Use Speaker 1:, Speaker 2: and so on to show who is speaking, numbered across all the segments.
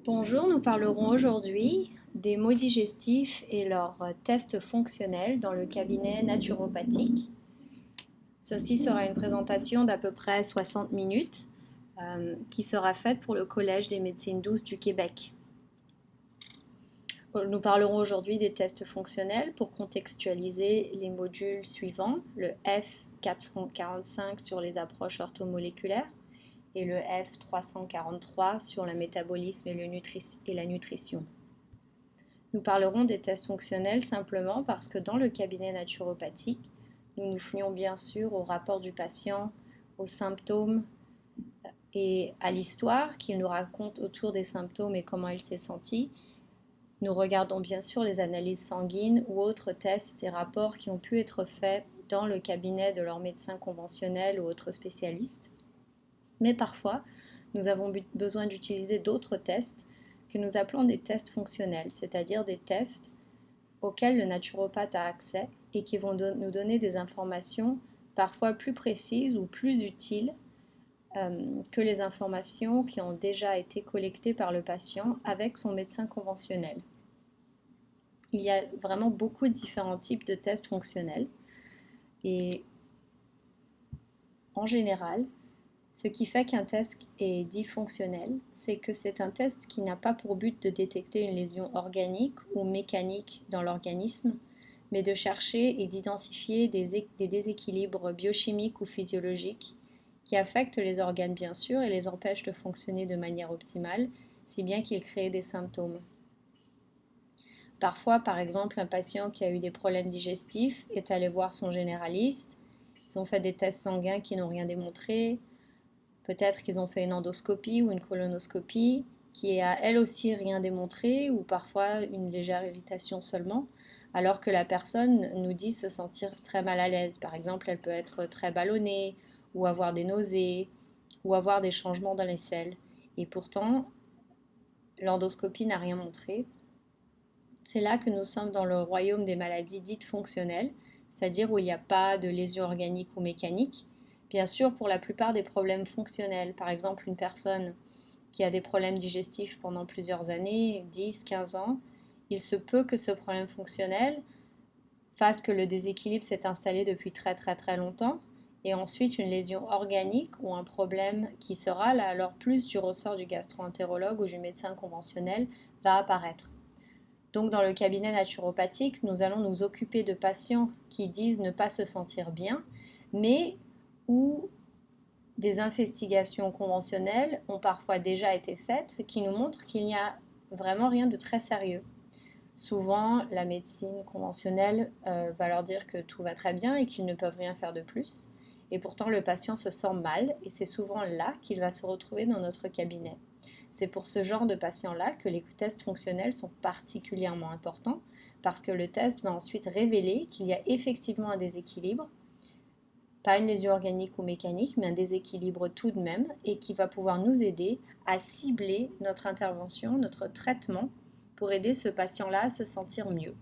Speaker 1: Bonjour, nous parlerons aujourd'hui des maux digestifs et leurs tests fonctionnels dans le cabinet naturopathique. Ceci sera une présentation d'à peu près 60 minutes qui sera faite pour le Collège des médecines douces du Québec. Nous parlerons aujourd'hui des tests fonctionnels pour contextualiser les modules suivants, le F445 sur les approches orthomoléculaires et le F343 sur le métabolisme et la nutrition. Nous parlerons des tests fonctionnels simplement parce que dans le cabinet naturopathique, nous nous fions bien sûr au rapport du patient, aux symptômes et à l'histoire qu'il nous raconte autour des symptômes et comment il s'est senti. Nous regardons bien sûr les analyses sanguines ou autres tests et rapports qui ont pu être faits dans le cabinet de leur médecin conventionnel ou autres spécialistes. Mais parfois, nous avons besoin d'utiliser d'autres tests que nous appelons des tests fonctionnels, c'est-à-dire des tests auxquels le naturopathe a accès et qui vont nous donner des informations parfois plus précises ou plus utiles que les informations qui ont déjà été collectées par le patient avec son médecin conventionnel. Il y a vraiment beaucoup de différents types de tests fonctionnels et en général, ce qui fait qu'un test est dit fonctionnel, c'est que c'est un test qui n'a pas pour but de détecter une lésion organique ou mécanique dans l'organisme, mais de chercher et d'identifier des déséquilibres biochimiques ou physiologiques qui affectent les organes bien sûr et les empêchent de fonctionner de manière optimale, si bien qu'ils créent des symptômes. Parfois, par exemple, un patient qui a eu des problèmes digestifs est allé voir son généraliste, ils ont fait des tests sanguins qui n'ont rien démontré, peut-être qu'ils ont fait une endoscopie ou une colonoscopie qui a elle aussi rien démontré ou parfois une légère irritation seulement, alors que la personne nous dit se sentir très mal à l'aise. Par exemple, elle peut être très ballonnée ou avoir des nausées ou avoir des changements dans les selles. Et pourtant, l'endoscopie n'a rien montré. C'est là que nous sommes dans le royaume des maladies dites fonctionnelles, c'est-à-dire où il n'y a pas de lésions organiques ou mécaniques. Bien sûr, pour la plupart des problèmes fonctionnels, par exemple une personne qui a des problèmes digestifs pendant plusieurs années, 10, 15 ans, il se peut que ce problème fonctionnel fasse que le déséquilibre s'est installé depuis très très très longtemps et ensuite une lésion organique ou un problème qui sera là alors plus du ressort du gastro-entérologue ou du médecin conventionnel va apparaître. Donc dans le cabinet naturopathique, nous allons nous occuper de patients qui disent ne pas se sentir bien, mais où des investigations conventionnelles ont parfois déjà été faites qui nous montrent qu'il n'y a vraiment rien de très sérieux. Souvent, la médecine conventionnelle va leur dire que tout va très bien et qu'ils ne peuvent rien faire de plus. Et pourtant, le patient se sent mal et c'est souvent là qu'il va se retrouver dans notre cabinet. C'est pour ce genre de patient-là que les tests fonctionnels sont particulièrement importants parce que le test va ensuite révéler qu'il y a effectivement un déséquilibre, pas une lésion organique ou mécanique, mais un déséquilibre tout de même et qui va pouvoir nous aider à cibler notre intervention, notre traitement pour aider ce patient-là à se sentir mieux.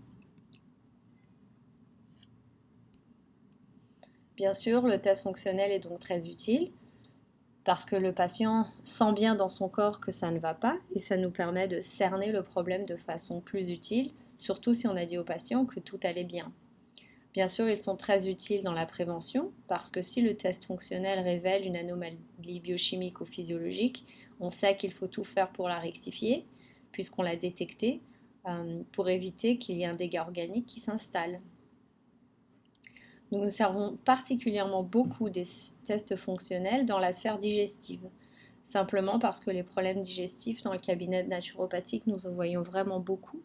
Speaker 1: Bien sûr, le test fonctionnel est donc très utile parce que le patient sent bien dans son corps que ça ne va pas et ça nous permet de cerner le problème de façon plus utile, surtout si on a dit au patient que tout allait bien. Bien sûr, ils sont très utiles dans la prévention parce que si le test fonctionnel révèle une anomalie biochimique ou physiologique, on sait qu'il faut tout faire pour la rectifier puisqu'on l'a détectée pour éviter qu'il y ait un dégât organique qui s'installe. Nous nous servons particulièrement beaucoup des tests fonctionnels dans la sphère digestive, simplement parce que les problèmes digestifs dans le cabinet naturopathique, nous en voyons vraiment beaucoup,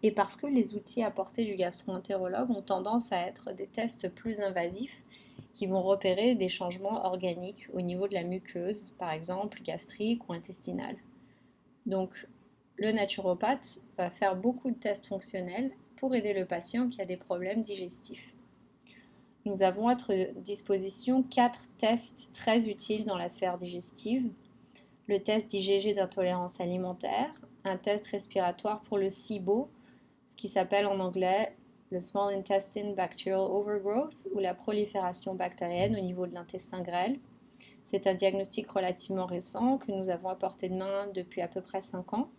Speaker 1: et parce que les outils apportés du gastro-entérologue ont tendance à être des tests plus invasifs qui vont repérer des changements organiques au niveau de la muqueuse, par exemple gastrique ou intestinale. Donc, le naturopathe va faire beaucoup de tests fonctionnels pour aider le patient qui a des problèmes digestifs. Nous avons à notre disposition 4 tests très utiles dans la sphère digestive. Le test d'IgG d'intolérance alimentaire, un test respiratoire pour le SIBO, ce qui s'appelle en anglais le Small Intestine Bacterial Overgrowth ou la prolifération bactérienne au niveau de l'intestin grêle. C'est un diagnostic relativement récent que nous avons à portée de main depuis à peu près 5 ans.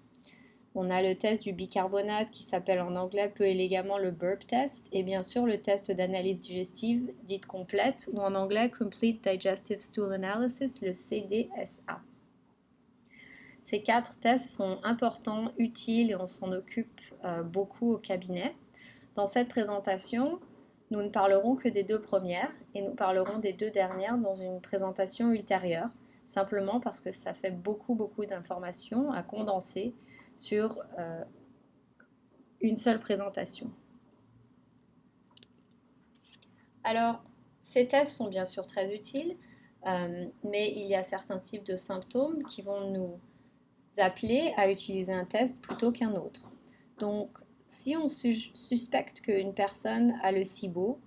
Speaker 1: On a le test du bicarbonate qui s'appelle en anglais peu élégamment le burp test et bien sûr le test d'analyse digestive dite complète ou en anglais Complete Digestive Stool Analysis, le CDSA. Ces 4 tests sont importants, utiles et on s'en occupe beaucoup au cabinet. Dans cette présentation, nous ne parlerons que des 2 premières et nous parlerons des 2 dernières dans une présentation ultérieure, simplement parce que ça fait beaucoup d'informations à condenser sur une seule présentation. Alors, ces tests sont bien sûr très utiles, mais il y a certains types de symptômes qui vont nous appeler à utiliser un test plutôt qu'un autre. Donc, si on suspecte qu'une personne a le SIBO,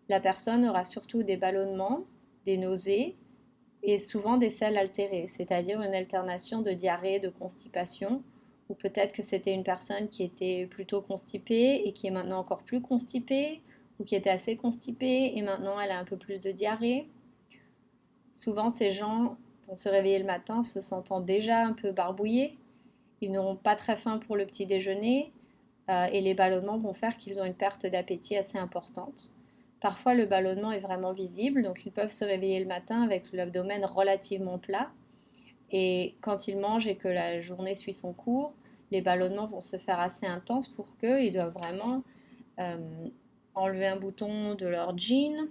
Speaker 1: la personne aura surtout des ballonnements, des nausées et souvent des selles altérées, c'est-à-dire une alternation de diarrhée, de constipation, ou peut-être que c'était une personne qui était plutôt constipée et qui est maintenant encore plus constipée, ou qui était assez constipée et maintenant elle a un peu plus de diarrhée. Souvent, ces gens vont se réveiller le matin se sentant déjà un peu barbouillés, ils n'auront pas très faim pour le petit déjeuner et les ballonnements vont faire qu'ils ont une perte d'appétit assez importante. Parfois, le ballonnement est vraiment visible, donc ils peuvent se réveiller le matin avec l'abdomen relativement plat. Et quand ils mangent et que la journée suit son cours, les ballonnements vont se faire assez intenses pour qu'ils doivent vraiment enlever un bouton de leur jean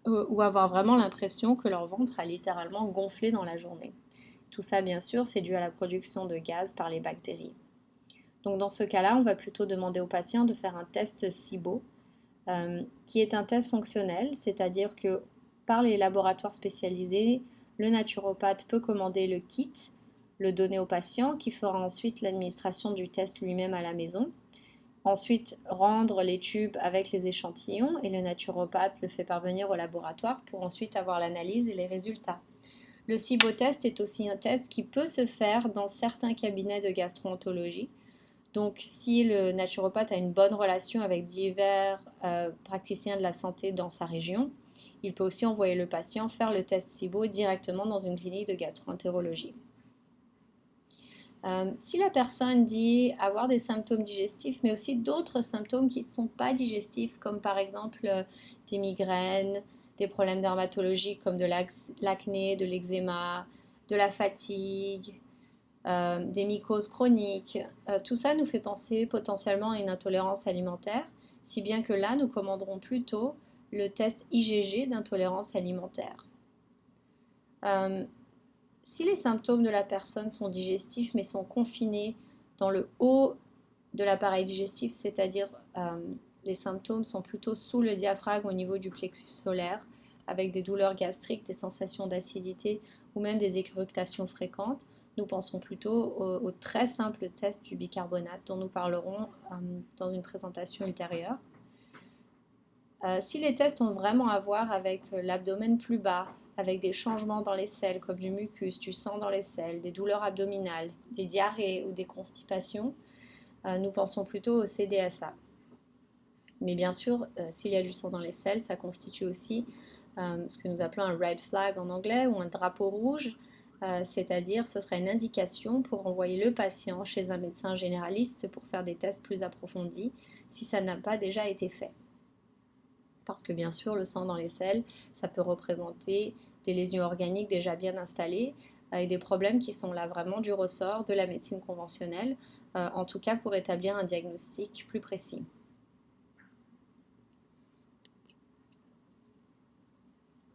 Speaker 1: ou avoir vraiment l'impression que leur ventre a littéralement gonflé dans la journée. Tout ça, bien sûr, c'est dû à la production de gaz par les bactéries. Donc dans ce cas-là, on va plutôt demander au patient de faire un test SIBO, qui est un test fonctionnel, c'est-à-dire que par les laboratoires spécialisés, le naturopathe peut commander le kit, le donner au patient, qui fera ensuite l'administration du test lui-même à la maison. Ensuite, rendre les tubes avec les échantillons et le naturopathe le fait parvenir au laboratoire pour ensuite avoir l'analyse et les résultats. Le SIBO-test est aussi un test qui peut se faire dans certains cabinets de gastro-entérologie. Donc, si le naturopathe a une bonne relation avec divers praticiens de la santé dans sa région, il peut aussi envoyer le patient faire le test SIBO directement dans une clinique de gastro-entérologie. Si la personne dit avoir des symptômes digestifs, mais aussi d'autres symptômes qui ne sont pas digestifs, comme par exemple des migraines, des problèmes dermatologiques comme de l'acné, de l'eczéma, de la fatigue, des mycoses chroniques, tout ça nous fait penser potentiellement à une intolérance alimentaire, si bien que là, nous commanderons plutôt le test IgG d'intolérance alimentaire. Si les symptômes de la personne sont digestifs mais sont confinés dans le haut de l'appareil digestif, c'est-à-dire les symptômes sont plutôt sous le diaphragme au niveau du plexus solaire, avec des douleurs gastriques, des sensations d'acidité ou même des éructations fréquentes, nous pensons plutôt au très simple test du bicarbonate dont nous parlerons dans une présentation ultérieure. Si les tests ont vraiment à voir avec l'abdomen plus bas, avec des changements dans les selles comme du mucus, du sang dans les selles, des douleurs abdominales, des diarrhées ou des constipations, nous pensons plutôt au CDSA. Mais bien sûr, s'il y a du sang dans les selles, ça constitue aussi ce que nous appelons un red flag en anglais ou un drapeau rouge, c'est-à-dire ce sera une indication pour envoyer le patient chez un médecin généraliste pour faire des tests plus approfondis si ça n'a pas déjà été fait. Parce que bien sûr, le sang dans les selles, ça peut représenter des lésions organiques déjà bien installées et des problèmes qui sont là vraiment du ressort de la médecine conventionnelle, en tout cas pour établir un diagnostic plus précis.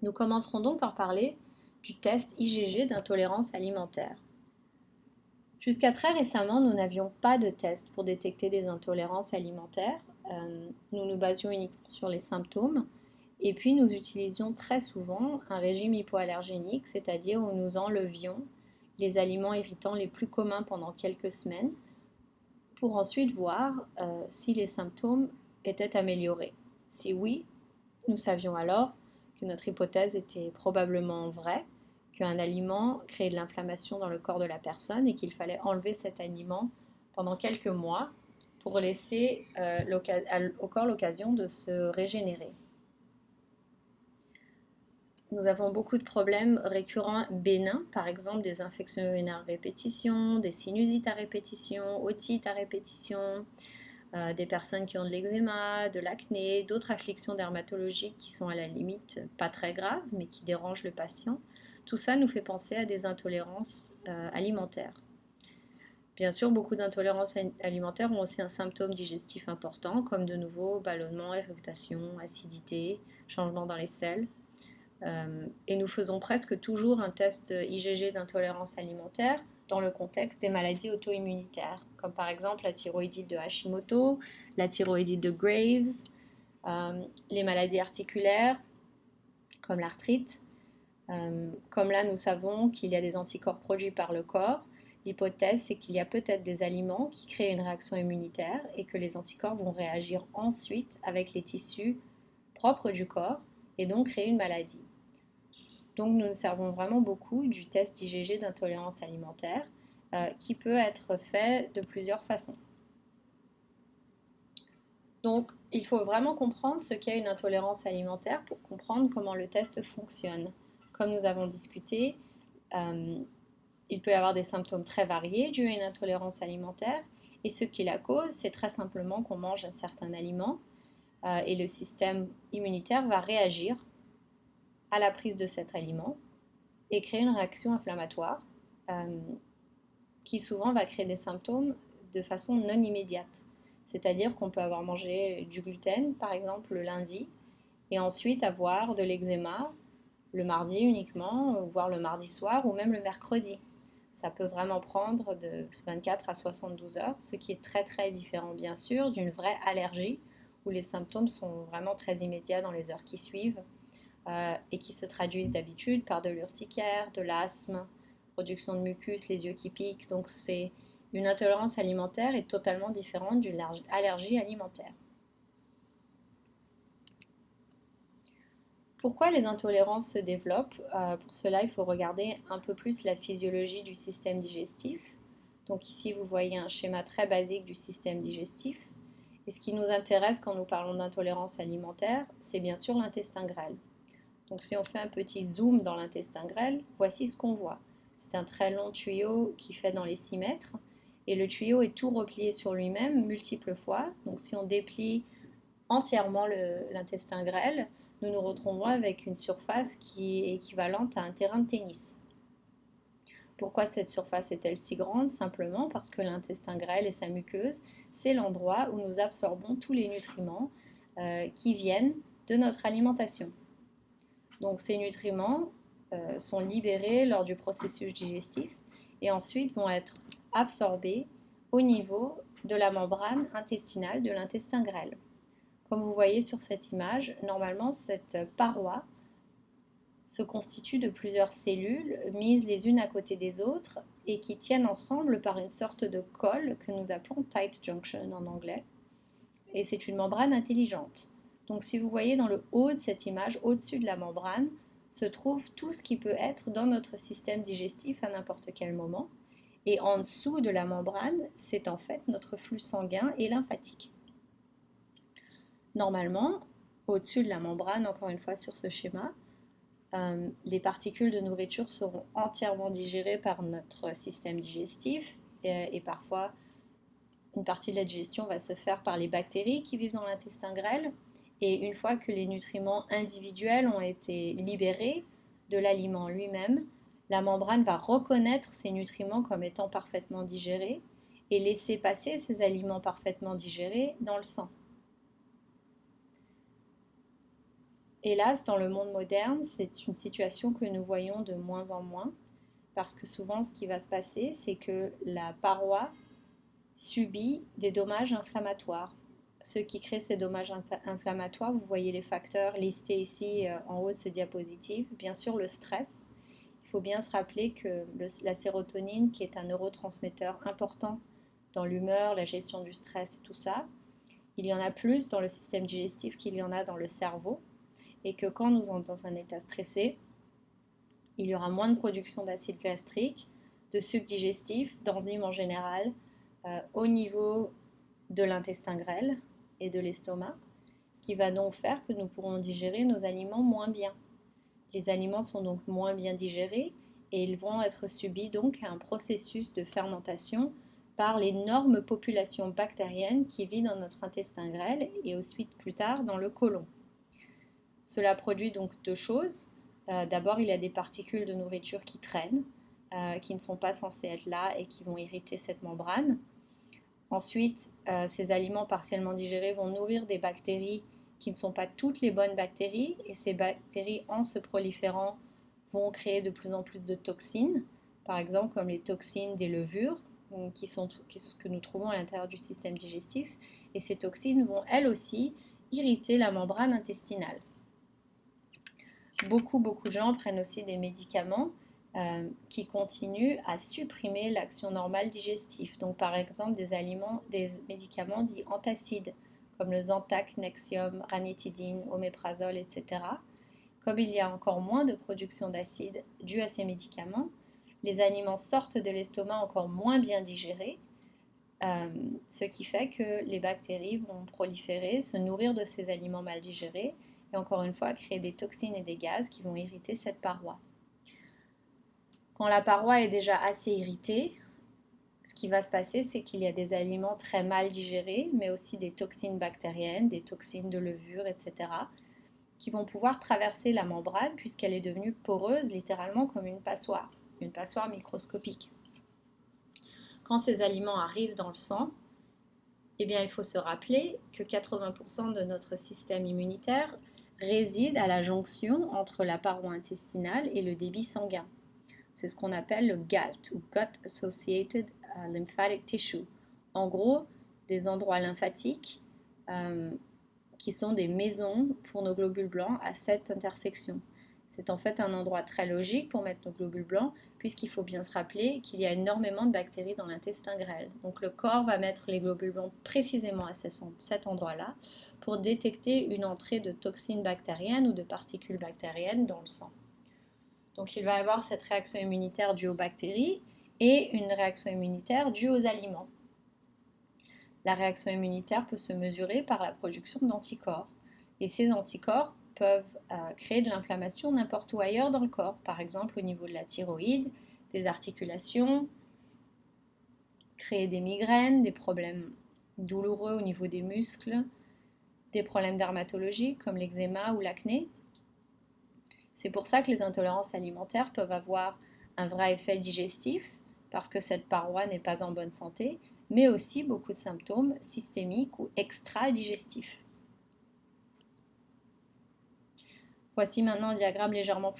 Speaker 1: Nous commencerons donc par parler du test IgG d'intolérance alimentaire. Jusqu'à très récemment, nous n'avions pas de test pour détecter des intolérances alimentaires. Nous nous basions uniquement sur les symptômes. Et puis, nous utilisions très souvent un régime hypoallergénique, c'est-à-dire où nous enlevions les aliments irritants les plus communs pendant quelques semaines pour ensuite voir si les symptômes étaient améliorés. Si oui, nous savions alors que notre hypothèse était probablement vraie, qu'un aliment créait de l'inflammation dans le corps de la personne et qu'il fallait enlever cet aliment pendant quelques mois pour laisser au corps l'occasion de se régénérer. Nous avons beaucoup de problèmes récurrents bénins, par exemple des infections urinaires à répétition, des sinusites à répétition, otites à répétition, des personnes qui ont de l'eczéma, de l'acné, d'autres afflictions dermatologiques qui sont à la limite pas très graves, mais qui dérangent le patient. Tout ça nous fait penser à des intolérances alimentaires. Bien sûr, beaucoup d'intolérances alimentaires ont aussi un symptôme digestif important, comme de nouveau ballonnement, éructation, acidité, changement dans les selles. Et nous faisons presque toujours un test IgG d'intolérance alimentaire dans le contexte des maladies auto-immunitaires, comme par exemple la thyroïdite de Hashimoto, la thyroïdite de Graves, les maladies articulaires, comme l'arthrite. Comme là, nous savons qu'il y a des anticorps produits par le corps. L'hypothèse, c'est qu'il y a peut-être des aliments qui créent une réaction immunitaire et que les anticorps vont réagir ensuite avec les tissus propres du corps et donc créer une maladie. Donc nous nous servons vraiment beaucoup du test IgG d'intolérance alimentaire qui peut être fait de plusieurs façons. Donc il faut vraiment comprendre ce qu'est une intolérance alimentaire pour comprendre comment le test fonctionne. Comme nous avons discuté, il peut y avoir des symptômes très variés dus à une intolérance alimentaire et ce qui la cause, c'est très simplement qu'on mange un certain aliment et le système immunitaire va réagir à la prise de cet aliment et créer une réaction inflammatoire qui souvent va créer des symptômes de façon non immédiate. C'est-à-dire qu'on peut avoir mangé du gluten, par exemple, le lundi, et ensuite avoir de l'eczéma le mardi uniquement, voire le mardi soir, ou même le mercredi. Ça peut vraiment prendre de 24 à 72 heures, ce qui est très très différent bien sûr d'une vraie allergie, où les symptômes sont vraiment très immédiats dans les heures qui suivent et qui se traduisent d'habitude par de l'urticaire, de l'asthme, production de mucus, les yeux qui piquent. Donc c'est une intolérance alimentaire est totalement différente d'une allergie alimentaire. Pourquoi les intolérances se développent Pour cela, il faut regarder un peu plus la physiologie du système digestif. Donc ici, vous voyez un schéma très basique du système digestif. Et ce qui nous intéresse quand nous parlons d'intolérance alimentaire, c'est bien sûr l'intestin grêle. Donc si on fait un petit zoom dans l'intestin grêle, voici ce qu'on voit. C'est un très long tuyau qui fait dans les 6 mètres. Et le tuyau est tout replié sur lui-même multiples fois. Donc si on déplie entièrement l'intestin grêle, nous nous retrouvons avec une surface qui est équivalente à un terrain de tennis. Pourquoi cette surface est-elle si grande? Simplement parce que l'intestin grêle et sa muqueuse, c'est l'endroit où nous absorbons tous les nutriments qui viennent de notre alimentation. Donc ces nutriments sont libérés lors du processus digestif et ensuite vont être absorbés au niveau de la membrane intestinale de l'intestin grêle. Comme vous voyez sur cette image, normalement cette paroi se constitue de plusieurs cellules mises les unes à côté des autres et qui tiennent ensemble par une sorte de colle que nous appelons tight junction en anglais. Et c'est une membrane intelligente. Donc si vous voyez dans le haut de cette image, au-dessus de la membrane, se trouve tout ce qui peut être dans notre système digestif à n'importe quel moment. Et en dessous de la membrane, c'est en fait notre flux sanguin et lymphatique. Normalement, au-dessus de la membrane, encore une fois sur ce schéma, les particules de nourriture seront entièrement digérées par notre système digestif et parfois une partie de la digestion va se faire par les bactéries qui vivent dans l'intestin grêle. Et une fois que les nutriments individuels ont été libérés de l'aliment lui-même, la membrane va reconnaître ces nutriments comme étant parfaitement digérés et laisser passer ces aliments parfaitement digérés dans le sang. Hélas, dans le monde moderne, c'est une situation que nous voyons de moins en moins, parce que souvent ce qui va se passer, c'est que la paroi subit des dommages inflammatoires. Ce qui crée ces dommages inflammatoires, vous voyez les facteurs listés ici en haut de ce diapositive. Bien sûr, le stress. Il faut bien se rappeler que la sérotonine, qui est un neurotransmetteur important dans l'humeur, la gestion du stress et tout ça, il y en a plus dans le système digestif qu'il y en a dans le cerveau. Et que quand nous sommes dans un état stressé, il y aura moins de production d'acide gastrique, de sucre digestif, d'enzymes en général, au niveau de l'intestin grêle et de l'estomac, ce qui va donc faire que nous pourrons digérer nos aliments moins bien. Les aliments sont donc moins bien digérés et ils vont être subis donc à un processus de fermentation par l'énorme population bactérienne qui vit dans notre intestin grêle et ensuite plus tard dans le côlon. Cela produit donc deux choses. D'abord, il y a des particules de nourriture qui traînent, qui ne sont pas censées être là et qui vont irriter cette membrane. Ensuite, ces aliments partiellement digérés vont nourrir des bactéries qui ne sont pas toutes les bonnes bactéries, et ces bactéries, en se proliférant, vont créer de plus en plus de toxines, par exemple comme les toxines des levures, que nous trouvons à l'intérieur du système digestif, et ces toxines vont elles aussi irriter la membrane intestinale. Beaucoup de gens prennent aussi des médicaments qui continuent à supprimer l'action normale digestive. Donc par exemple des médicaments dits antacides, comme le Zantac, Nexium, ranitidine, oméprazole, etc. Comme il y a encore moins de production d'acide due à ces médicaments, les aliments sortent de l'estomac encore moins bien digérés, ce qui fait que les bactéries vont proliférer, se nourrir de ces aliments mal digérés et encore une fois créer des toxines et des gaz qui vont irriter cette paroi. Quand la paroi est déjà assez irritée, ce qui va se passer, c'est qu'il y a des aliments très mal digérés, mais aussi des toxines bactériennes, des toxines de levure, etc., qui vont pouvoir traverser la membrane puisqu'elle est devenue poreuse, littéralement comme une passoire microscopique. Quand ces aliments arrivent dans le sang, eh bien, il faut se rappeler que 80% de notre système immunitaire réside à la jonction entre la paroi intestinale et le débit sanguin. C'est ce qu'on appelle le GALT, ou Gut Associated Lymphatic Tissue. En gros, des endroits lymphatiques qui sont des maisons pour nos globules blancs à cette intersection. C'est en fait un endroit très logique pour mettre nos globules blancs, puisqu'il faut bien se rappeler qu'il y a énormément de bactéries dans l'intestin grêle. Donc le corps va mettre les globules blancs précisément à cet endroit-là pour détecter une entrée de toxines bactériennes ou de particules bactériennes dans le sang. Donc il va y avoir cette réaction immunitaire due aux bactéries et une réaction immunitaire due aux aliments. La réaction immunitaire peut se mesurer par la production d'anticorps. Et ces anticorps peuvent créer de l'inflammation n'importe où ailleurs dans le corps, par exemple au niveau de la thyroïde, des articulations, créer des migraines, des problèmes douloureux au niveau des muscles, des problèmes dermatologiques comme l'eczéma ou l'acné. C'est pour ça que les intolérances alimentaires peuvent avoir un vrai effet digestif, parce que cette paroi n'est pas en bonne santé, mais aussi beaucoup de symptômes systémiques ou extra-digestifs. Voici maintenant un diagramme légèrement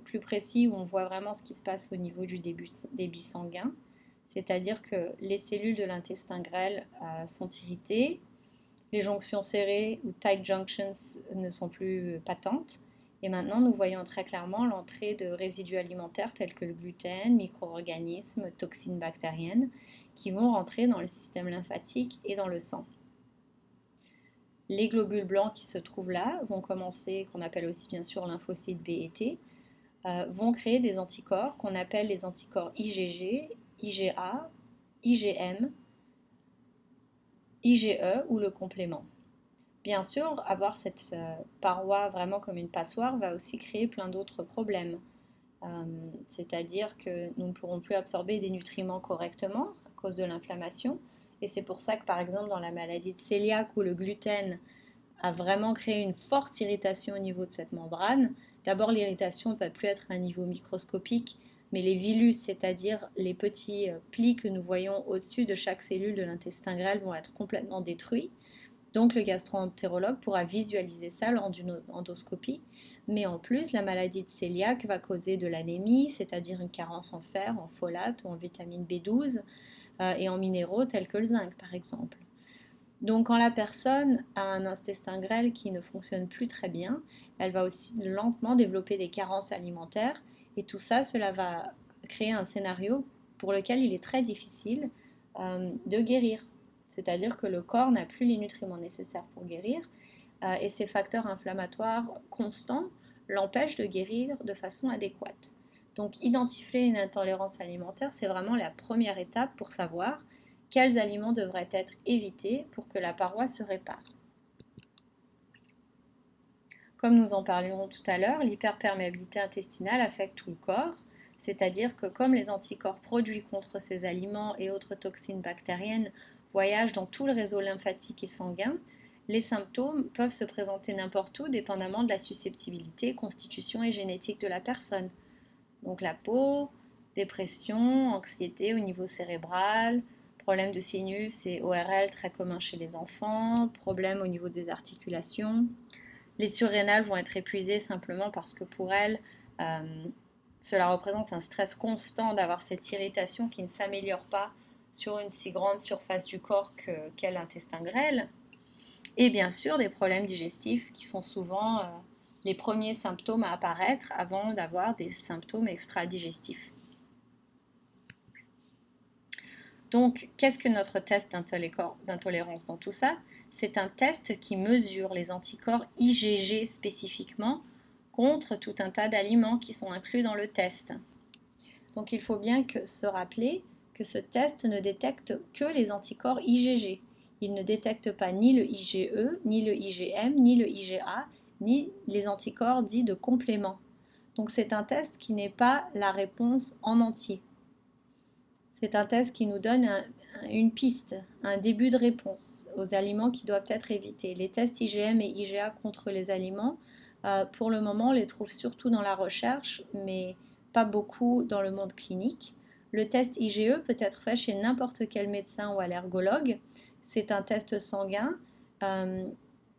Speaker 1: plus précis où on voit vraiment ce qui se passe au niveau du débit sanguin, c'est-à-dire que les cellules de l'intestin grêle sont irritées, les jonctions serrées ou tight junctions ne sont plus patentes, et maintenant nous voyons très clairement l'entrée de résidus alimentaires tels que le gluten, micro-organismes, toxines bactériennes, qui vont rentrer dans le système lymphatique et dans le sang. Les globules blancs qui se trouvent là vont commencer, qu'on appelle aussi bien sûr lymphocytes B et T, vont créer des anticorps qu'on appelle les anticorps IgG, IgA, IgM, IgE ou le complément. Bien sûr, avoir cette paroi vraiment comme une passoire va aussi créer plein d'autres problèmes. C'est-à-dire que nous ne pourrons plus absorber des nutriments correctement à cause de l'inflammation. Et c'est pour ça que par exemple dans la maladie de cœliaque où le gluten a vraiment créé une forte irritation au niveau de cette membrane, d'abord l'irritation ne va plus être à un niveau microscopique, mais les villus, c'est-à-dire les petits plis que nous voyons au-dessus de chaque cellule de l'intestin grêle vont être complètement détruits. Donc le gastro-entérologue pourra visualiser ça lors d'une endoscopie. Mais en plus, la maladie de cœliaque va causer de l'anémie, c'est-à-dire une carence en fer, en folate ou en vitamine B12 et en minéraux tels que le zinc par exemple. Donc quand la personne a un intestin grêle qui ne fonctionne plus très bien, elle va aussi lentement développer des carences alimentaires et tout ça, cela va créer un scénario pour lequel il est très difficile de guérir. C'est-à-dire que le corps n'a plus les nutriments nécessaires pour guérir et ces facteurs inflammatoires constants l'empêchent de guérir de façon adéquate. Donc identifier une intolérance alimentaire, c'est vraiment la première étape pour savoir quels aliments devraient être évités pour que la paroi se répare. Comme nous en parlerons tout à l'heure, l'hyperperméabilité intestinale affecte tout le corps, c'est-à-dire que comme les anticorps produits contre ces aliments et autres toxines bactériennes voyagent dans tout le réseau lymphatique et sanguin, les symptômes peuvent se présenter n'importe où dépendamment de la susceptibilité, constitution et génétique de la personne. Donc la peau, dépression, anxiété au niveau cérébral, problème de sinus et ORL très commun chez les enfants, problème au niveau des articulations. Les surrénales vont être épuisées simplement parce que pour elles, cela représente un stress constant d'avoir cette irritation qui ne s'améliore pas sur une si grande surface du corps qu'est l'intestin grêle. Et bien sûr, des problèmes digestifs qui sont souvent les premiers symptômes à apparaître avant d'avoir des symptômes extra-digestifs. Donc, qu'est-ce que notre test d'intolérance dans tout ça? C'est un test qui mesure les anticorps IgG spécifiquement contre tout un tas d'aliments qui sont inclus dans le test. Donc, il faut bien se rappeler que ce test ne détecte que les anticorps IgG. Il ne détecte pas ni le IgE, ni le IgM, ni le IgA, ni les anticorps dits de complément. Donc, c'est un test qui n'est pas la réponse en entier. C'est un test qui nous donne une piste, un début de réponse aux aliments qui doivent être évités. Les tests IgM et IgA contre les aliments, pour le moment, on les trouve surtout dans la recherche, mais pas beaucoup dans le monde clinique. Le test IgE peut être fait chez n'importe quel médecin ou allergologue. C'est un test sanguin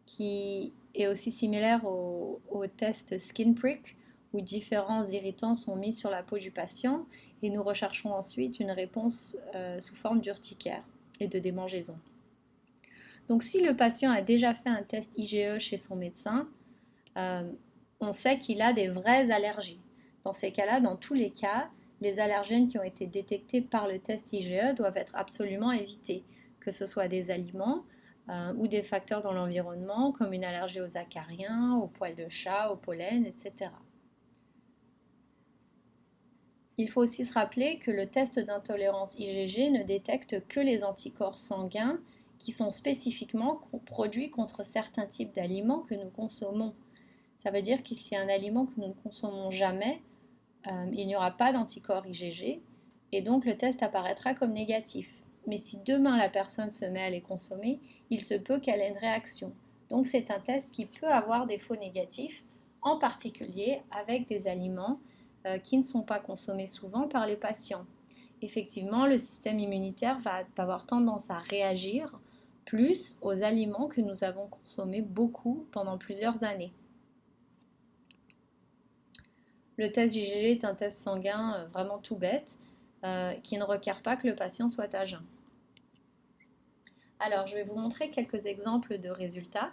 Speaker 1: qui est aussi similaire au test skin prick, où différents irritants sont mis sur la peau du patient et nous recherchons ensuite une réponse sous forme d'urticaire et de démangeaison. Donc si le patient a déjà fait un test IgE chez son médecin, on sait qu'il a des vraies allergies. Dans ces cas-là, dans tous les cas, les allergènes qui ont été détectés par le test IgE doivent être absolument évités, que ce soit des aliments ou des facteurs dans l'environnement, comme une allergie aux acariens, aux poils de chat, au pollen, etc. Il faut aussi se rappeler que le test d'intolérance IgG ne détecte que les anticorps sanguins qui sont spécifiquement produits contre certains types d'aliments que nous consommons. Ça veut dire qu'ici un aliment que nous ne consommons jamais, il n'y aura pas d'anticorps IgG et donc le test apparaîtra comme négatif. Mais si demain la personne se met à les consommer, il se peut qu'elle ait une réaction. Donc c'est un test qui peut avoir des faux négatifs, en particulier avec des aliments qui ne sont pas consommés souvent par les patients. Effectivement, le système immunitaire va avoir tendance à réagir plus aux aliments que nous avons consommés beaucoup pendant plusieurs années. Le test IgG est un test sanguin vraiment tout bête qui ne requiert pas que le patient soit à jeun. Alors, je vais vous montrer quelques exemples de résultats.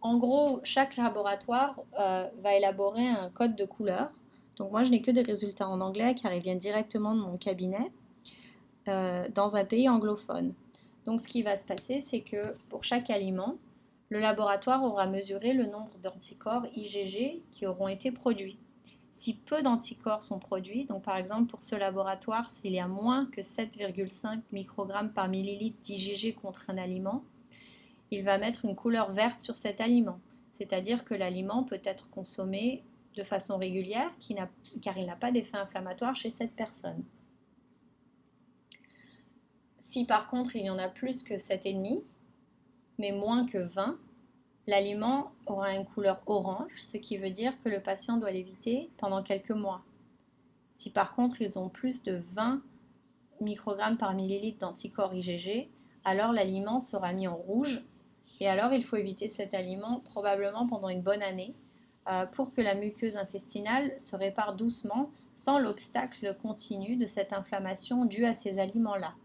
Speaker 1: En gros, chaque laboratoire va élaborer un code de couleur. Donc moi, je n'ai que des résultats en anglais car ils viennent directement de mon cabinet dans un pays anglophone. Donc ce qui va se passer, c'est que pour chaque aliment, le laboratoire aura mesuré le nombre d'anticorps IgG qui auront été produits. Si peu d'anticorps sont produits, donc par exemple pour ce laboratoire, s'il y a moins que 7,5 microgrammes par millilitre d'IgG contre un aliment, il va mettre une couleur verte sur cet aliment. C'est-à-dire que l'aliment peut être consommé de façon régulière car il n'a pas d'effet inflammatoire chez cette personne. Si par contre il y en a plus que 7,5, mais moins que 20, l'aliment aura une couleur orange, ce qui veut dire que le patient doit l'éviter pendant quelques mois. Si par contre ils ont plus de 20 microgrammes par millilitre d'anticorps IgG, alors l'aliment sera mis en rouge et alors il faut éviter cet aliment probablement pendant une bonne année pour que la muqueuse intestinale se répare doucement sans l'obstacle continu de cette inflammation due à ces aliments-là.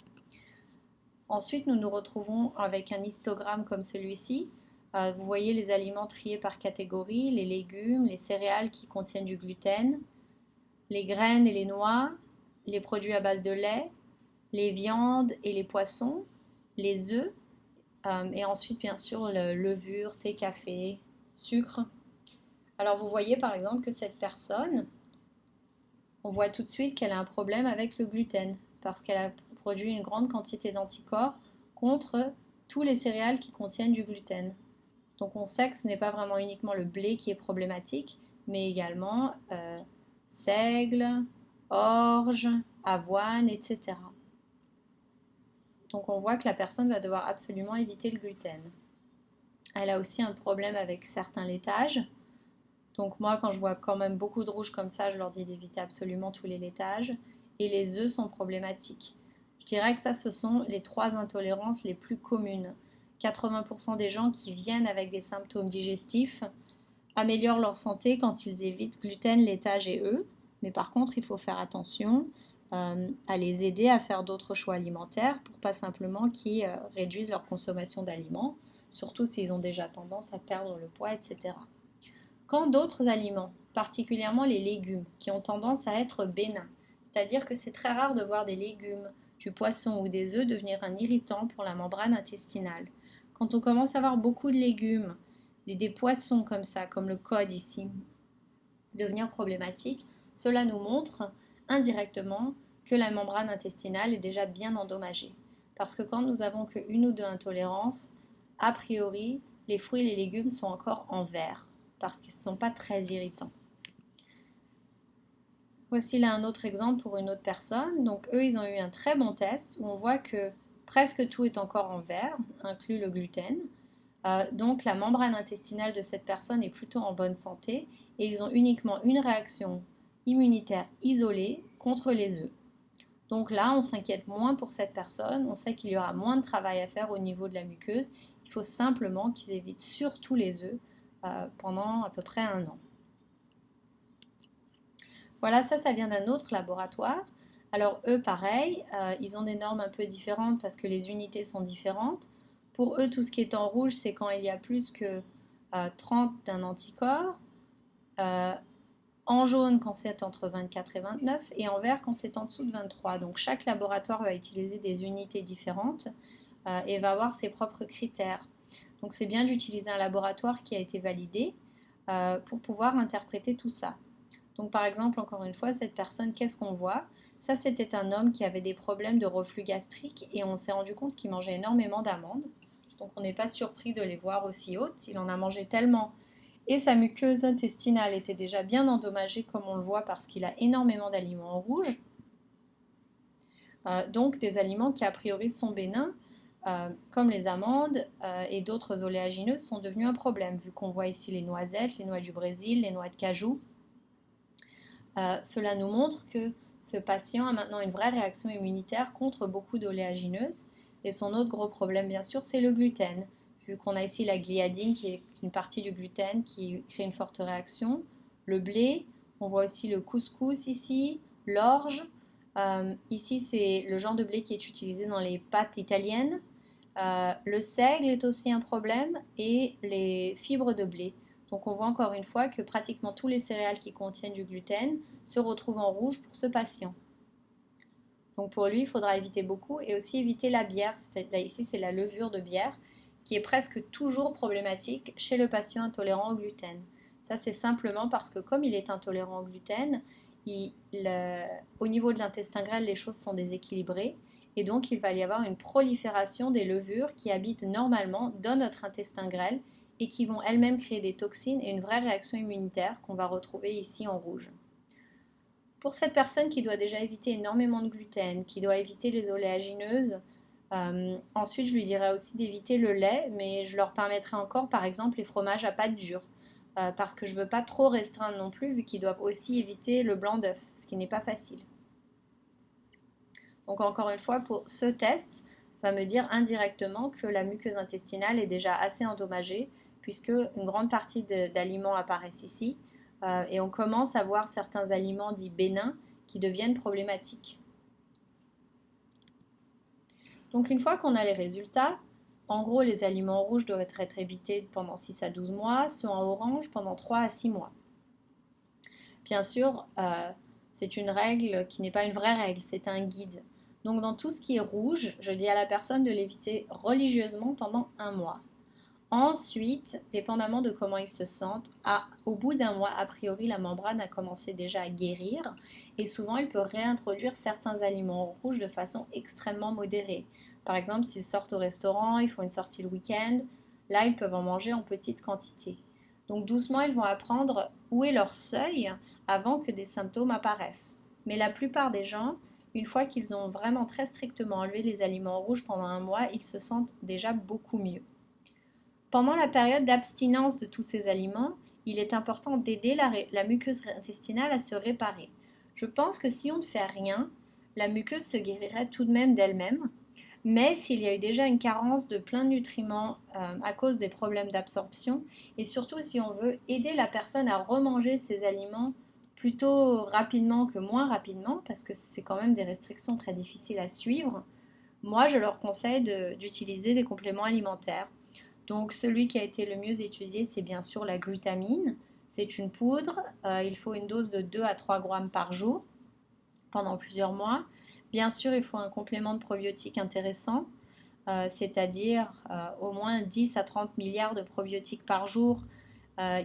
Speaker 1: Ensuite, nous nous retrouvons avec un histogramme comme celui-ci. Vous voyez les aliments triés par catégorie, les légumes, les céréales qui contiennent du gluten, les graines et les noix, les produits à base de lait, les viandes et les poissons, les œufs, et ensuite bien sûr levure, thé, café, sucre. Alors vous voyez par exemple que cette personne, on voit tout de suite qu'elle a un problème avec le gluten parce qu'elle a produit une grande quantité d'anticorps contre tous les céréales qui contiennent du gluten. Donc on sait que ce n'est pas vraiment uniquement le blé qui est problématique, mais également seigle, orge, avoine, etc. Donc on voit que la personne va devoir absolument éviter le gluten. Elle a aussi un problème avec certains laitages. Donc moi, quand je vois quand même beaucoup de rouge comme ça, je leur dis d'éviter absolument tous les laitages. Et les œufs sont problématiques. Je dirais que ça, ce sont les 3 intolérances les plus communes. 80% des gens qui viennent avec des symptômes digestifs améliorent leur santé quand ils évitent gluten, laitage et œufs. Mais par contre, il faut faire attention à les aider à faire d'autres choix alimentaires pour pas simplement qu'ils réduisent leur consommation d'aliments, surtout s'ils ont déjà tendance à perdre le poids, etc. Quand d'autres aliments, particulièrement les légumes, qui ont tendance à être bénins, c'est-à-dire que c'est très rare de voir des légumes, du poisson ou des œufs devenir un irritant pour la membrane intestinale. Quand on commence à avoir beaucoup de légumes, des poissons comme ça, comme le cod ici, devenir problématique, cela nous montre indirectement que la membrane intestinale est déjà bien endommagée. Parce que quand nous avons qu'une ou deux intolérances, a priori, les fruits et les légumes sont encore en vert, parce qu'ils ne sont pas très irritants. Voici là un autre exemple pour une autre personne. Donc eux, ils ont eu un très bon test où on voit que presque tout est encore en vert, inclus le gluten. Donc la membrane intestinale de cette personne est plutôt en bonne santé et ils ont uniquement une réaction immunitaire isolée contre les œufs. Donc là, on s'inquiète moins pour cette personne, on sait qu'il y aura moins de travail à faire au niveau de la muqueuse. Il faut simplement qu'ils évitent surtout les œufs pendant à peu près 1 an. Voilà, ça vient d'un autre laboratoire. Alors eux, pareil, ils ont des normes un peu différentes parce que les unités sont différentes. Pour eux, tout ce qui est en rouge, c'est quand il y a plus que 30 d'un anticorps. En jaune, quand c'est entre 24 et 29. Et en vert, quand c'est en dessous de 23. Donc chaque laboratoire va utiliser des unités différentes et va avoir ses propres critères. Donc c'est bien d'utiliser un laboratoire qui a été validé pour pouvoir interpréter tout ça. Donc par exemple, encore une fois, cette personne, qu'est-ce qu'on voit? Ça, c'était un homme qui avait des problèmes de reflux gastrique et on s'est rendu compte qu'il mangeait énormément d'amandes. Donc on n'est pas surpris de les voir aussi hautes. Il en a mangé tellement et sa muqueuse intestinale était déjà bien endommagée comme on le voit parce qu'il a énormément d'aliments en rouge. Donc des aliments qui a priori sont bénins, comme les amandes et d'autres oléagineuses sont devenus un problème vu qu'on voit ici les noisettes, les noix du Brésil, les noix de cajou. Cela nous montre que ce patient a maintenant une vraie réaction immunitaire contre beaucoup d'oléagineuses. Et son autre gros problème, bien sûr, c'est le gluten. Vu qu'on a ici la gliadine, qui est une partie du gluten qui crée une forte réaction. Le blé, on voit aussi le couscous ici, l'orge. Ici, c'est le genre de blé qui est utilisé dans les pâtes italiennes. Le seigle est aussi un problème et les fibres de blé. Donc on voit encore une fois que pratiquement tous les céréales qui contiennent du gluten se retrouvent en rouge pour ce patient. Donc pour lui, il faudra éviter beaucoup et aussi éviter la bière. Là, ici, c'est la levure de bière qui est presque toujours problématique chez le patient intolérant au gluten. Ça, c'est simplement parce que comme il est intolérant au gluten, au niveau de l'intestin grêle, les choses sont déséquilibrées et donc il va y avoir une prolifération des levures qui habitent normalement dans notre intestin grêle et qui vont elles-mêmes créer des toxines et une vraie réaction immunitaire qu'on va retrouver ici en rouge. Pour cette personne qui doit déjà éviter énormément de gluten, qui doit éviter les oléagineuses, ensuite je lui dirais aussi d'éviter le lait, mais je leur permettrai encore par exemple les fromages à pâte dure, parce que je ne veux pas trop restreindre non plus vu qu'ils doivent aussi éviter le blanc d'œuf, ce qui n'est pas facile. Donc encore une fois, pour ce test, va me dire indirectement que la muqueuse intestinale est déjà assez endommagée puisque une grande partie d'aliments apparaissent ici et on commence à voir certains aliments dits bénins qui deviennent problématiques. Donc une fois qu'on a les résultats, en gros les aliments rouges doivent être évités pendant 6 à 12 mois, ceux en orange pendant 3 à 6 mois. Bien sûr, c'est une règle qui n'est pas une vraie règle, c'est un guide. Donc dans tout ce qui est rouge, je dis à la personne de l'éviter religieusement pendant 1 mois. Ensuite, dépendamment de comment ils se sentent, au bout d'1 mois, a priori, la membrane a commencé déjà à guérir et souvent, il peut réintroduire certains aliments rouges de façon extrêmement modérée. Par exemple, s'ils sortent au restaurant, ils font une sortie le week-end, là, ils peuvent en manger en petite quantité. Donc doucement, ils vont apprendre où est leur seuil avant que des symptômes apparaissent. Mais la plupart des gens, une fois qu'ils ont vraiment très strictement enlevé les aliments rouges pendant un mois, ils se sentent déjà beaucoup mieux. Pendant la période d'abstinence de tous ces aliments, il est important d'aider la muqueuse intestinale à se réparer. Je pense que si on ne fait rien, la muqueuse se guérirait tout de même d'elle-même. Mais s'il y a eu déjà une carence de plein de nutriments à cause des problèmes d'absorption, et surtout si on veut aider la personne à remanger ses aliments plutôt rapidement que moins rapidement, parce que c'est quand même des restrictions très difficiles à suivre, moi je leur conseille d'utiliser des compléments alimentaires. Donc celui qui a été le mieux étudié, c'est bien sûr la glutamine. C'est une poudre, il faut une dose de 2 à 3 grammes par jour pendant plusieurs mois. Bien sûr, il faut un complément de probiotiques intéressant, c'est-à-dire au moins 10 à 30 milliards de probiotiques par jour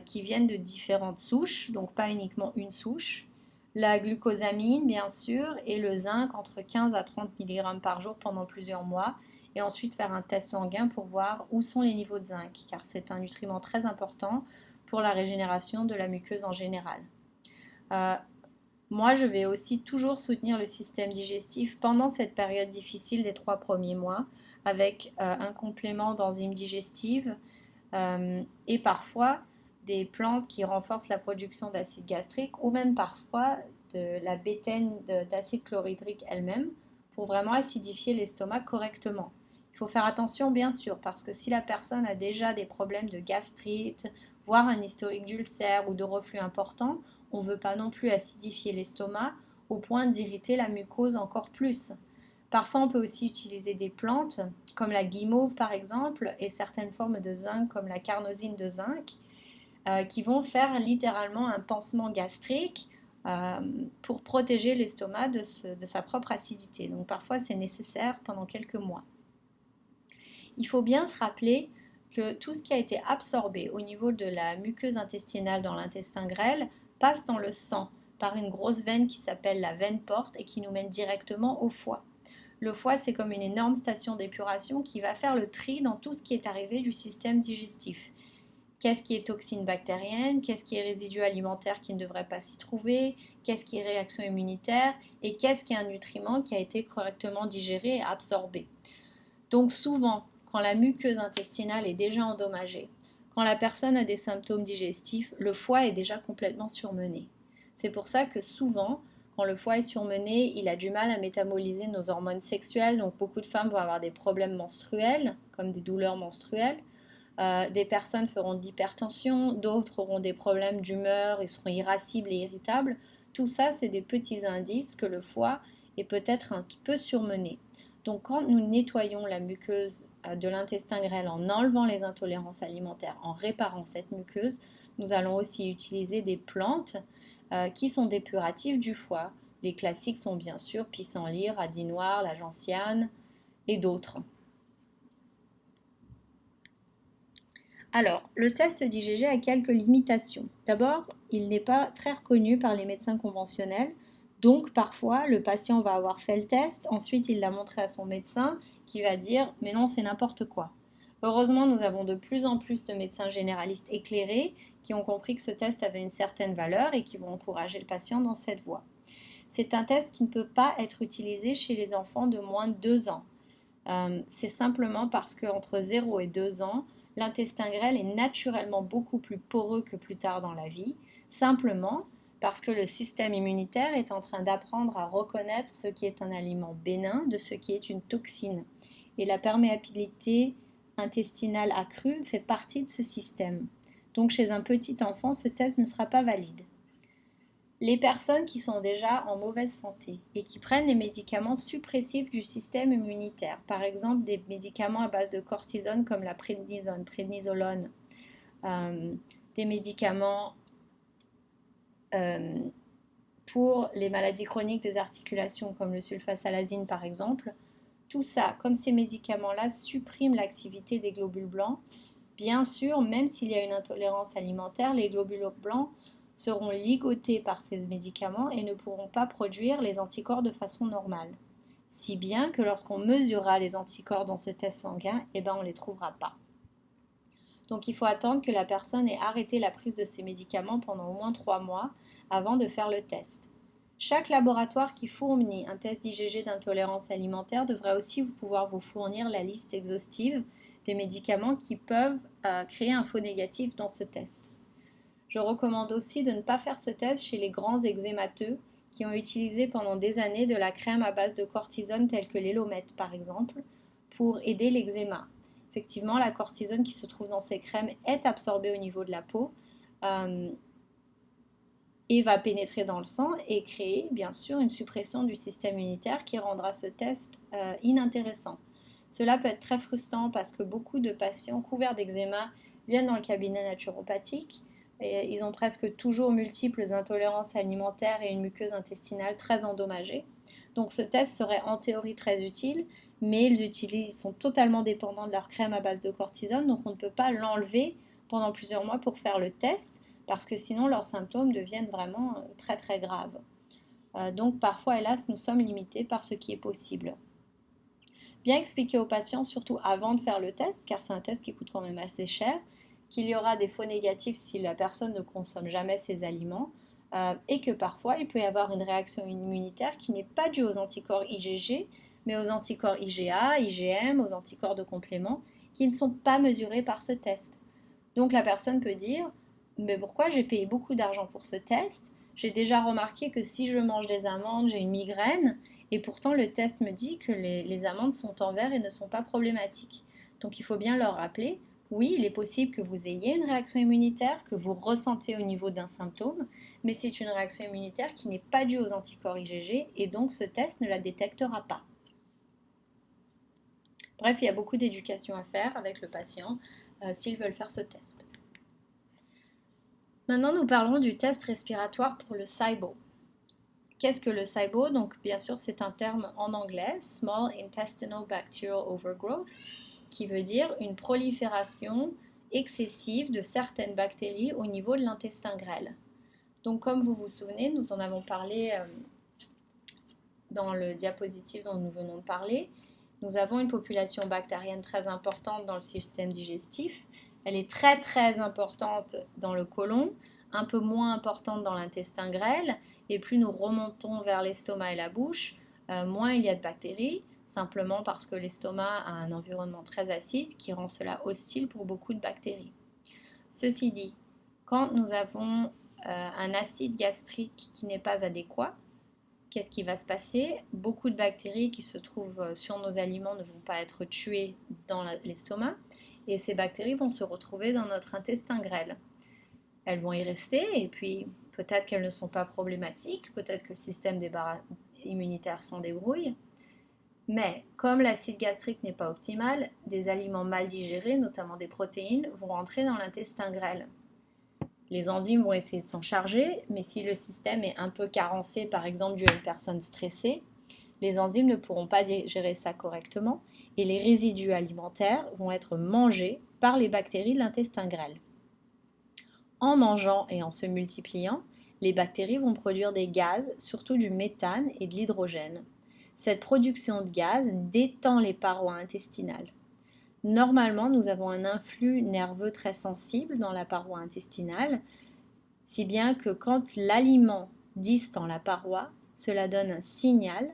Speaker 1: qui viennent de différentes souches, donc pas uniquement une souche. La glucosamine, bien sûr, et le zinc entre 15 à 30 mg par jour pendant plusieurs mois. Et ensuite faire un test sanguin pour voir où sont les niveaux de zinc, car c'est un nutriment très important pour la régénération de la muqueuse en général. Euh, Moi, je vais aussi toujours soutenir le système digestif pendant cette période difficile des 3 premiers mois avec un complément d'enzymes digestives et parfois des plantes qui renforcent la production d'acide gastrique ou même parfois de la bétaine d'acide chlorhydrique elle-même pour vraiment acidifier l'estomac correctement. Il faut faire attention bien sûr parce que si la personne a déjà des problèmes de gastrite, voire un historique d'ulcère ou de reflux important, on ne veut pas non plus acidifier l'estomac au point d'irriter la mucose encore plus. Parfois, on peut aussi utiliser des plantes comme la guimauve par exemple et certaines formes de zinc comme la carnosine de zinc qui vont faire littéralement un pansement gastrique euh, pour protéger l'estomac de sa propre acidité. Donc parfois, c'est nécessaire pendant quelques mois. Il faut bien se rappeler que tout ce qui a été absorbé au niveau de la muqueuse intestinale dans l'intestin grêle passe dans le sang par une grosse veine qui s'appelle la veine porte et qui nous mène directement au foie. Le foie, c'est comme une énorme station d'épuration qui va faire le tri dans tout ce qui est arrivé du système digestif. Qu'est-ce qui est toxine bactérienne, qu'est-ce qui est résidu alimentaire qui ne devrait pas s'y trouver, qu'est-ce qui est réaction immunitaire et qu'est-ce qui est un nutriment qui a été correctement digéré et absorbé. Donc souvent, quand la muqueuse intestinale est déjà endommagée, quand la personne a des symptômes digestifs, le foie est déjà complètement surmené. C'est pour ça que souvent, quand le foie est surmené, il a du mal à métaboliser nos hormones sexuelles. Donc beaucoup de femmes vont avoir des problèmes menstruels, comme des douleurs menstruelles. Des personnes feront de l'hypertension, d'autres auront des problèmes d'humeur et seront irascibles et irritables. Tout ça, c'est des petits indices que le foie est peut-être un peu surmené. Donc quand nous nettoyons la muqueuse de l'intestin grêle en enlevant les intolérances alimentaires, en réparant cette muqueuse, nous allons aussi utiliser des plantes qui sont dépuratives du foie. Les classiques sont bien sûr pissenlit, radis noir, la gentiane et d'autres. Alors, le test d'IgG a quelques limitations. D'abord, il n'est pas très reconnu par les médecins conventionnels, donc parfois le patient va avoir fait le test, ensuite il l'a montré à son médecin qui va dire mais non c'est n'importe quoi. Heureusement, nous avons de plus en plus de médecins généralistes éclairés qui ont compris que ce test avait une certaine valeur et qui vont encourager le patient dans cette voie. C'est un test qui ne peut pas être utilisé chez les enfants de moins de 2 ans. C'est simplement parce qu'entre 0 et 2 ans, l'intestin grêle est naturellement beaucoup plus poreux que plus tard dans la vie, simplement parce que le système immunitaire est en train d'apprendre à reconnaître ce qui est un aliment bénin de ce qui est une toxine. Et la perméabilité intestinale accrue fait partie de ce système. Donc chez un petit enfant, ce test ne sera pas valide. Les personnes qui sont déjà en mauvaise santé et qui prennent des médicaments suppressifs du système immunitaire, par exemple des médicaments à base de cortisone comme la prédnisolone, euh, des médicaments euh, pour les maladies chroniques des articulations comme le sulfasalazine par exemple, tout ça, comme ces médicaments-là suppriment l'activité des globules blancs, bien sûr, même s'il y a une intolérance alimentaire, les globules blancs seront ligotés par ces médicaments et ne pourront pas produire les anticorps de façon normale. Si bien que lorsqu'on mesurera les anticorps dans ce test sanguin, eh ben on ne les trouvera pas. Donc il faut attendre que la personne ait arrêté la prise de ces médicaments pendant au moins 3 mois avant de faire le test. Chaque laboratoire qui fournit un test d'IgG d'intolérance alimentaire devrait aussi pouvoir vous fournir la liste exhaustive des médicaments qui peuvent créer un faux négatif dans ce test. Je recommande aussi de ne pas faire ce test chez les grands eczémateux qui ont utilisé pendant des années de la crème à base de cortisone telle que l'Elomette par exemple pour aider l'eczéma. Effectivement, la cortisone qui se trouve dans ces crèmes est absorbée au niveau de la peau et va pénétrer dans le sang et créer bien sûr une suppression du système immunitaire qui rendra ce test inintéressant. Cela peut être très frustrant parce que beaucoup de patients couverts d'eczéma viennent dans le cabinet naturopathique et ils ont presque toujours multiples intolérances alimentaires et une muqueuse intestinale très endommagée. Donc ce test serait en théorie très utile, mais ils sont totalement dépendants de leur crème à base de cortisone, donc on ne peut pas l'enlever pendant plusieurs mois pour faire le test parce que sinon leurs symptômes deviennent vraiment très très graves. Donc parfois, hélas, nous sommes limités par ce qui est possible. Bien expliquer aux patients, surtout avant de faire le test, car c'est un test qui coûte quand même assez cher, qu'il y aura des faux négatifs si la personne ne consomme jamais ces aliments, et que parfois il peut y avoir une réaction immunitaire qui n'est pas due aux anticorps IgG, mais aux anticorps IgA, IgM, aux anticorps de complément, qui ne sont pas mesurés par ce test. Donc la personne peut dire, mais pourquoi j'ai payé beaucoup d'argent pour ce test? J'ai déjà remarqué que si je mange des amandes, j'ai une migraine, et pourtant le test me dit que les amandes sont en vert et ne sont pas problématiques. Donc il faut bien leur rappeler, oui, il est possible que vous ayez une réaction immunitaire, que vous ressentez au niveau d'un symptôme, mais c'est une réaction immunitaire qui n'est pas due aux anticorps IgG, et donc ce test ne la détectera pas. Bref, il y a beaucoup d'éducation à faire avec le patient s'ils veulent faire ce test. Maintenant, nous parlons du test respiratoire pour le SIBO. Qu'est-ce que le SIBO? Donc, bien sûr, c'est un terme en anglais, Small Intestinal Bacterial Overgrowth, qui veut dire une prolifération excessive de certaines bactéries au niveau de l'intestin grêle. Donc, comme vous vous souvenez, nous en avons parlé dans le diapositive dont nous venons de parler. Nous avons une population bactérienne très importante dans le système digestif. Elle est très très importante dans le côlon, un peu moins importante dans l'intestin grêle. Et plus nous remontons vers l'estomac et la bouche, moins il y a de bactéries, simplement parce que l'estomac a un environnement très acide qui rend cela hostile pour beaucoup de bactéries. Ceci dit, quand nous avons un acide gastrique qui n'est pas adéquat, qu'est-ce qui va se passer? Beaucoup de bactéries qui se trouvent sur nos aliments ne vont pas être tuées dans l'estomac et ces bactéries vont se retrouver dans notre intestin grêle. Elles vont y rester et puis peut-être qu'elles ne sont pas problématiques, peut-être que le système immunitaire s'en débrouille. Mais comme l'acide gastrique n'est pas optimal, des aliments mal digérés, notamment des protéines, vont rentrer dans l'intestin grêle. Les enzymes vont essayer de s'en charger, mais si le système est un peu carencé, par exemple dû à une personne stressée, les enzymes ne pourront pas digérer ça correctement et les résidus alimentaires vont être mangés par les bactéries de l'intestin grêle. En mangeant et en se multipliant, les bactéries vont produire des gaz, surtout du méthane et de l'hydrogène. Cette production de gaz détend les parois intestinales. Normalement, nous avons un influx nerveux très sensible dans la paroi intestinale, si bien que quand l'aliment distend la paroi, cela donne un signal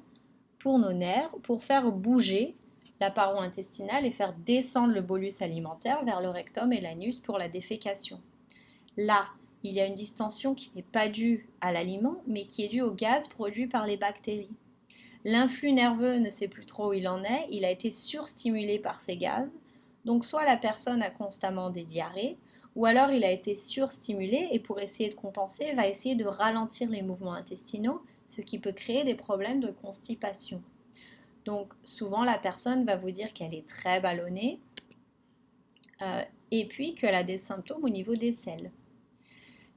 Speaker 1: pour nos nerfs pour faire bouger la paroi intestinale et faire descendre le bolus alimentaire vers le rectum et l'anus pour la défécation. Là, il y a une distension qui n'est pas due à l'aliment, mais qui est due au gaz produit par les bactéries. L'influx nerveux ne sait plus trop où il en est, il a été surstimulé par ces gaz, donc soit la personne a constamment des diarrhées, ou alors il a été surstimulé et pour essayer de compenser, va essayer de ralentir les mouvements intestinaux, ce qui peut créer des problèmes de constipation. Donc souvent la personne va vous dire qu'elle est très ballonnée et puis qu'elle a des symptômes au niveau des selles.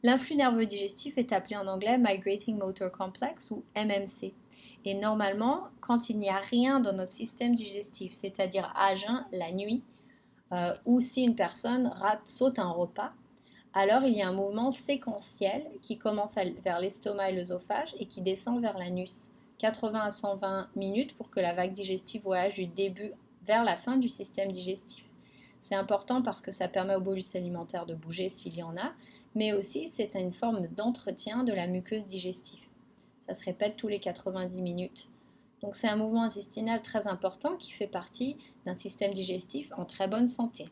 Speaker 1: L'influx nerveux digestif est appelé en anglais Migrating Motor Complex ou MMC. Et normalement, quand il n'y a rien dans notre système digestif, c'est-à-dire à jeun la nuit, ou si une personne saute un repas, alors il y a un mouvement séquentiel qui commence vers l'estomac et l'œsophage et qui descend vers l'anus. 80 à 120 minutes pour que la vague digestive voyage du début vers la fin du système digestif. C'est important parce que ça permet au bolus alimentaire de bouger s'il y en a, mais aussi c'est une forme d'entretien de la muqueuse digestive. Ça se répète tous les 90 minutes. Donc c'est un mouvement intestinal très important qui fait partie d'un système digestif en très bonne santé.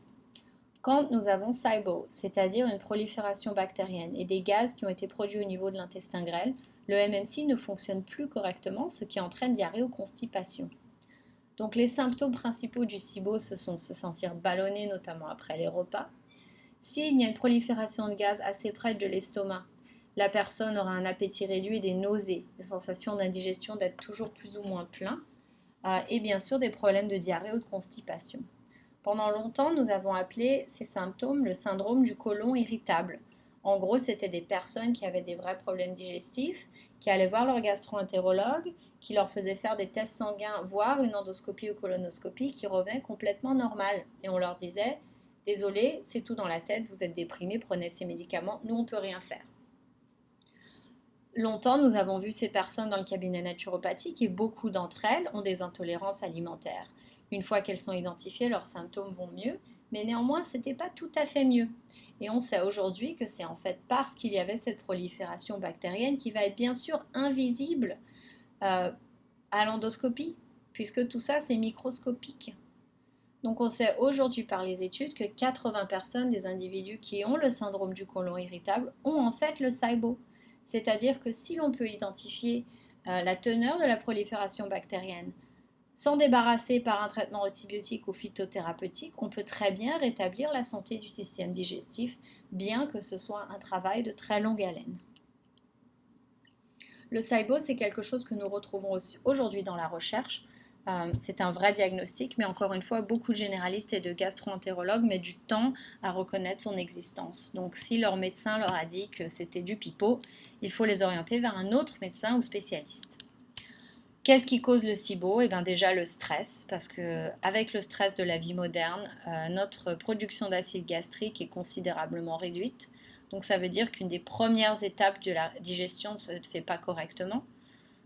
Speaker 1: Quand nous avons SIBO, c'est-à-dire une prolifération bactérienne et des gaz qui ont été produits au niveau de l'intestin grêle, le MMC ne fonctionne plus correctement, ce qui entraîne diarrhée ou constipation. Donc les symptômes principaux du SIBO, ce sont se sentir ballonné, notamment après les repas. S'il y a une prolifération de gaz assez près de l'estomac, la personne aura un appétit réduit, des nausées, des sensations d'indigestion, d'être toujours plus ou moins plein, et bien sûr des problèmes de diarrhée ou de constipation. Pendant longtemps, nous avons appelé ces symptômes le syndrome du côlon irritable. En gros, c'était des personnes qui avaient des vrais problèmes digestifs, qui allaient voir leur gastro-entérologue, qui leur faisait faire des tests sanguins, voire une endoscopie ou colonoscopie qui revenait complètement normale. Et on leur disait, désolé, c'est tout dans la tête, vous êtes déprimé, prenez ces médicaments, nous on ne peut rien faire. Longtemps, nous avons vu ces personnes dans le cabinet naturopathique et beaucoup d'entre elles ont des intolérances alimentaires. Une fois qu'elles sont identifiées, leurs symptômes vont mieux, mais néanmoins, ce n'était pas tout à fait mieux. Et on sait aujourd'hui que c'est en fait parce qu'il y avait cette prolifération bactérienne qui va être bien sûr invisible à l'endoscopie, puisque tout ça, c'est microscopique. Donc on sait aujourd'hui par les études que 80 personnes des individus qui ont le syndrome du côlon irritable ont en fait le SIBO. C'est-à-dire que si l'on peut identifier la teneur de la prolifération bactérienne, s'en débarrasser par un traitement antibiotique ou phytothérapeutique, on peut très bien rétablir la santé du système digestif, bien que ce soit un travail de très longue haleine. Le SIBO, c'est quelque chose que nous retrouvons aujourd'hui dans la recherche. C'est un vrai diagnostic, mais encore une fois, beaucoup de généralistes et de gastro-entérologues mettent du temps à reconnaître son existence. Donc si leur médecin leur a dit que c'était du pipeau, il faut les orienter vers un autre médecin ou spécialiste. Qu'est-ce qui cause le SIBO? Eh bien déjà le stress, parce qu'avec le stress de la vie moderne, notre production d'acide gastrique est considérablement réduite. Donc ça veut dire qu'une des premières étapes de la digestion ne se fait pas correctement.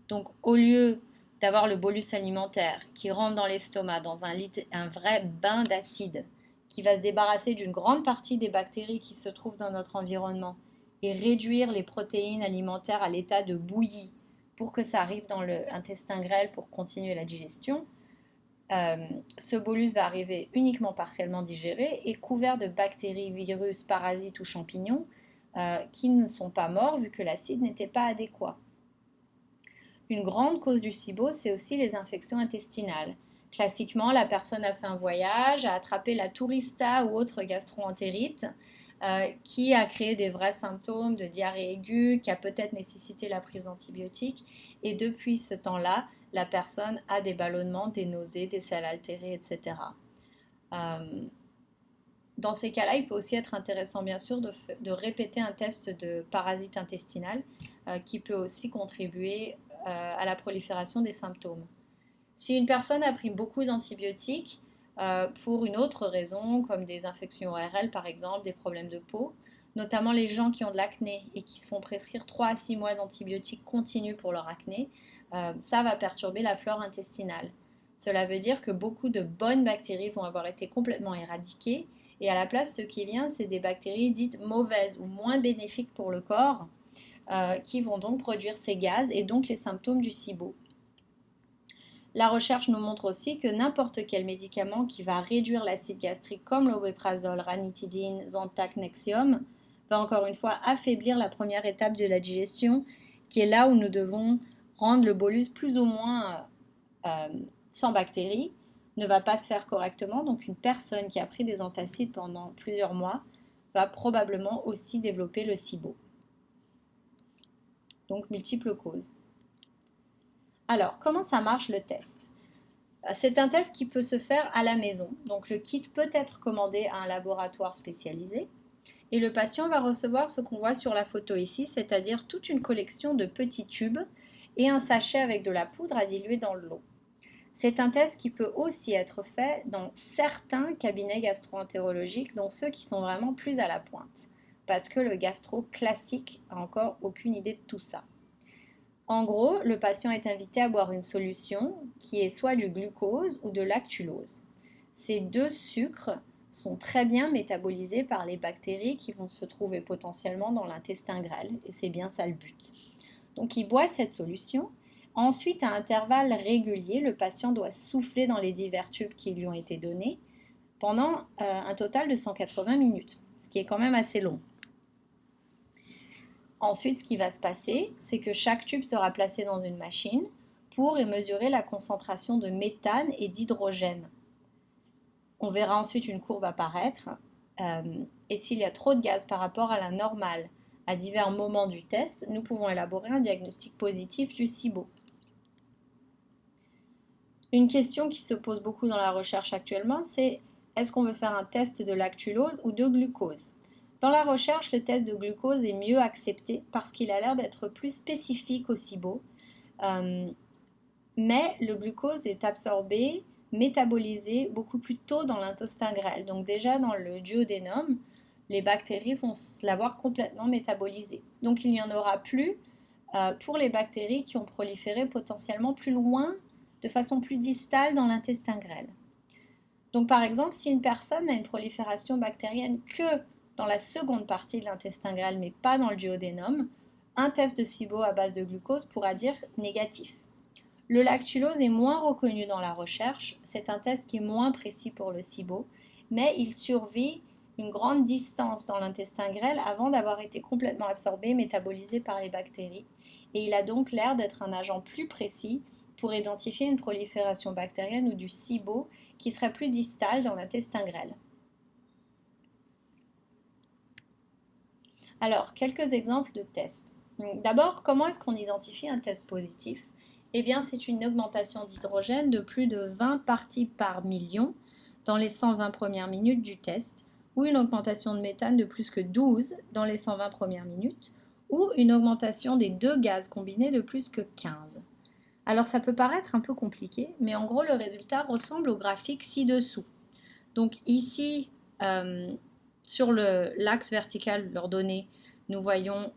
Speaker 1: Donc au lieu d'avoir le bolus alimentaire qui rentre dans l'estomac dans un vrai bain d'acide qui va se débarrasser d'une grande partie des bactéries qui se trouvent dans notre environnement et réduire les protéines alimentaires à l'état de bouillie pour que ça arrive dans l'intestin grêle pour continuer la digestion, ce bolus va arriver uniquement partiellement digéré et couvert de bactéries, virus, parasites ou champignons qui ne sont pas morts vu que l'acide n'était pas adéquat. Une grande cause du SIBO, c'est aussi les infections intestinales. Classiquement, la personne a fait un voyage, a attrapé la tourista ou autre gastro-entérite qui a créé des vrais symptômes de diarrhée aiguë, qui a peut-être nécessité la prise d'antibiotiques. Et depuis ce temps-là, la personne a des ballonnements, des nausées, des selles altérées, etc. Dans ces cas-là, il peut aussi être intéressant, bien sûr, de répéter un test de parasite intestinal qui peut aussi contribuer à la prolifération des symptômes. Si une personne a pris beaucoup d'antibiotiques pour une autre raison, comme des infections ORL par exemple, des problèmes de peau, notamment les gens qui ont de l'acné et qui se font prescrire 3 à 6 mois d'antibiotiques continus pour leur acné, ça va perturber la flore intestinale. Cela veut dire que beaucoup de bonnes bactéries vont avoir été complètement éradiquées et à la place, ce qui vient, c'est des bactéries dites mauvaises ou moins bénéfiques pour le corps qui vont donc produire ces gaz et donc les symptômes du SIBO. La recherche nous montre aussi que n'importe quel médicament qui va réduire l'acide gastrique comme l'oméprazole, ranitidine, Zantac, Nexium va encore une fois affaiblir la première étape de la digestion qui est là où nous devons rendre le bolus plus ou moins sans bactéries, ne va pas se faire correctement. Donc une personne qui a pris des antacides pendant plusieurs mois va probablement aussi développer le SIBO. Donc multiples causes. Alors, comment ça marche le test? C'est un test qui peut se faire à la maison. Donc le kit peut être commandé à un laboratoire spécialisé et le patient va recevoir ce qu'on voit sur la photo ici, c'est-à-dire toute une collection de petits tubes et un sachet avec de la poudre à diluer dans l'eau. C'est un test qui peut aussi être fait dans certains cabinets gastro-entérologiques, donc ceux qui sont vraiment plus à la pointe, parce que le gastro classique n'a encore aucune idée de tout ça. En gros, le patient est invité à boire une solution qui est soit du glucose ou de lactulose. Ces deux sucres sont très bien métabolisés par les bactéries qui vont se trouver potentiellement dans l'intestin grêle, et c'est bien ça le but. Donc il boit cette solution. Ensuite, à intervalles réguliers, le patient doit souffler dans les divers tubes qui lui ont été donnés pendant un total de 180 minutes, ce qui est quand même assez long. Ensuite, ce qui va se passer, c'est que chaque tube sera placé dans une machine pour mesurer la concentration de méthane et d'hydrogène. On verra ensuite une courbe apparaître et s'il y a trop de gaz par rapport à la normale à divers moments du test, nous pouvons élaborer un diagnostic positif du SIBO. Une question qui se pose beaucoup dans la recherche actuellement, c'est est-ce qu'on veut faire un test de lactulose ou de glucose? Dans la recherche, le test de glucose est mieux accepté parce qu'il a l'air d'être plus spécifique au SIBO. Mais le glucose est absorbé, métabolisé beaucoup plus tôt dans l'intestin grêle. Donc déjà dans le duodénum, les bactéries vont l'avoir complètement métabolisé. Donc il n'y en aura plus pour les bactéries qui ont proliféré potentiellement plus loin, de façon plus distale dans l'intestin grêle. Donc par exemple, si une personne a une prolifération bactérienne que dans la seconde partie de l'intestin grêle, mais pas dans le duodénum, un test de SIBO à base de glucose pourra dire négatif. Le lactulose est moins reconnu dans la recherche, c'est un test qui est moins précis pour le SIBO, mais il survit une grande distance dans l'intestin grêle avant d'avoir été complètement absorbé, métabolisé par les bactéries, et il a donc l'air d'être un agent plus précis pour identifier une prolifération bactérienne ou du SIBO qui serait plus distal dans l'intestin grêle. Alors, quelques exemples de tests. D'abord, comment est-ce qu'on identifie un test positif? Eh bien, c'est une augmentation d'hydrogène de plus de 20 parties par million dans les 120 premières minutes du test, ou une augmentation de méthane de plus que 12 dans les 120 premières minutes, ou une augmentation des deux gaz combinés de plus que 15. Alors ça peut paraître un peu compliqué, mais en gros le résultat ressemble au graphique ci-dessous. Donc ici, sur l'axe vertical de leurs données, nous voyons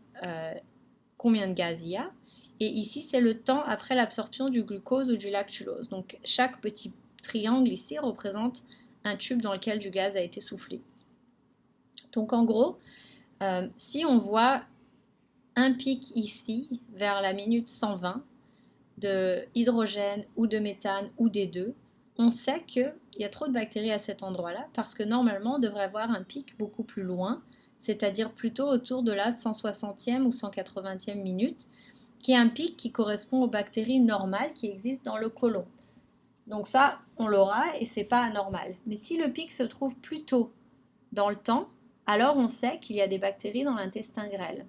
Speaker 1: combien de gaz il y a. Et ici, c'est le temps après l'absorption du glucose ou du lactulose. Donc chaque petit triangle ici représente un tube dans lequel du gaz a été soufflé. Donc en gros, si on voit un pic ici vers la minute 120 de hydrogène ou de méthane ou des deux, on sait qu'il y a trop de bactéries à cet endroit-là parce que normalement on devrait avoir un pic beaucoup plus loin, c'est-à-dire plutôt autour de la 160e ou 180e minute, qui est un pic qui correspond aux bactéries normales qui existent dans le côlon. Donc ça, on l'aura et c'est pas anormal. Mais si le pic se trouve plus tôt dans le temps, alors on sait qu'il y a des bactéries dans l'intestin grêle.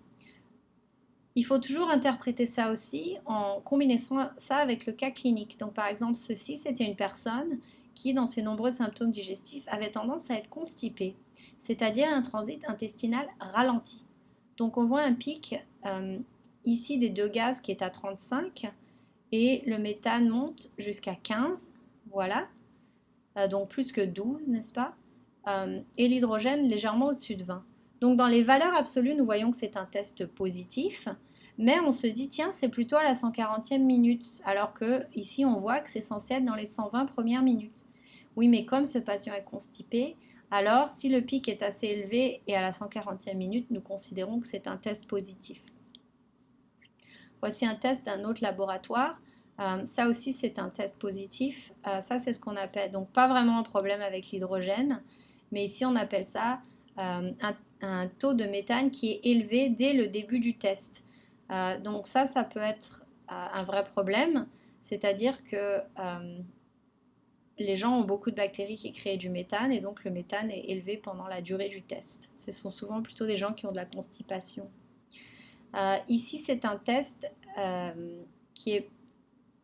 Speaker 1: Il faut toujours interpréter ça aussi en combinant ça avec le cas clinique. Donc par exemple, ceci, c'était une personne qui, dans ses nombreux symptômes digestifs, avait tendance à être constipée, c'est-à-dire un transit intestinal ralenti. Donc on voit un pic ici des deux gaz qui est à 35 et le méthane monte jusqu'à 15, voilà, donc plus que 12, n'est-ce pas, et l'hydrogène légèrement au-dessus de 20. Donc dans les valeurs absolues, nous voyons que c'est un test positif, mais on se dit tiens, c'est plutôt à la 140e minute, alors que ici on voit que c'est censé être dans les 120 premières minutes. Oui, mais comme ce patient est constipé, alors si le pic est assez élevé et à la 140e minute, nous considérons que c'est un test positif. Voici un test d'un autre laboratoire. Ça aussi, c'est un test positif. Ça, c'est ce qu'on appelle, donc pas vraiment un problème avec l'hydrogène, mais ici, on appelle ça un taux de méthane qui est élevé dès le début du test. Donc ça peut être un vrai problème, c'est-à-dire que les gens ont beaucoup de bactéries qui créent du méthane et donc le méthane est élevé pendant la durée du test. Ce sont souvent plutôt des gens qui ont de la constipation. Ici, c'est un test qui est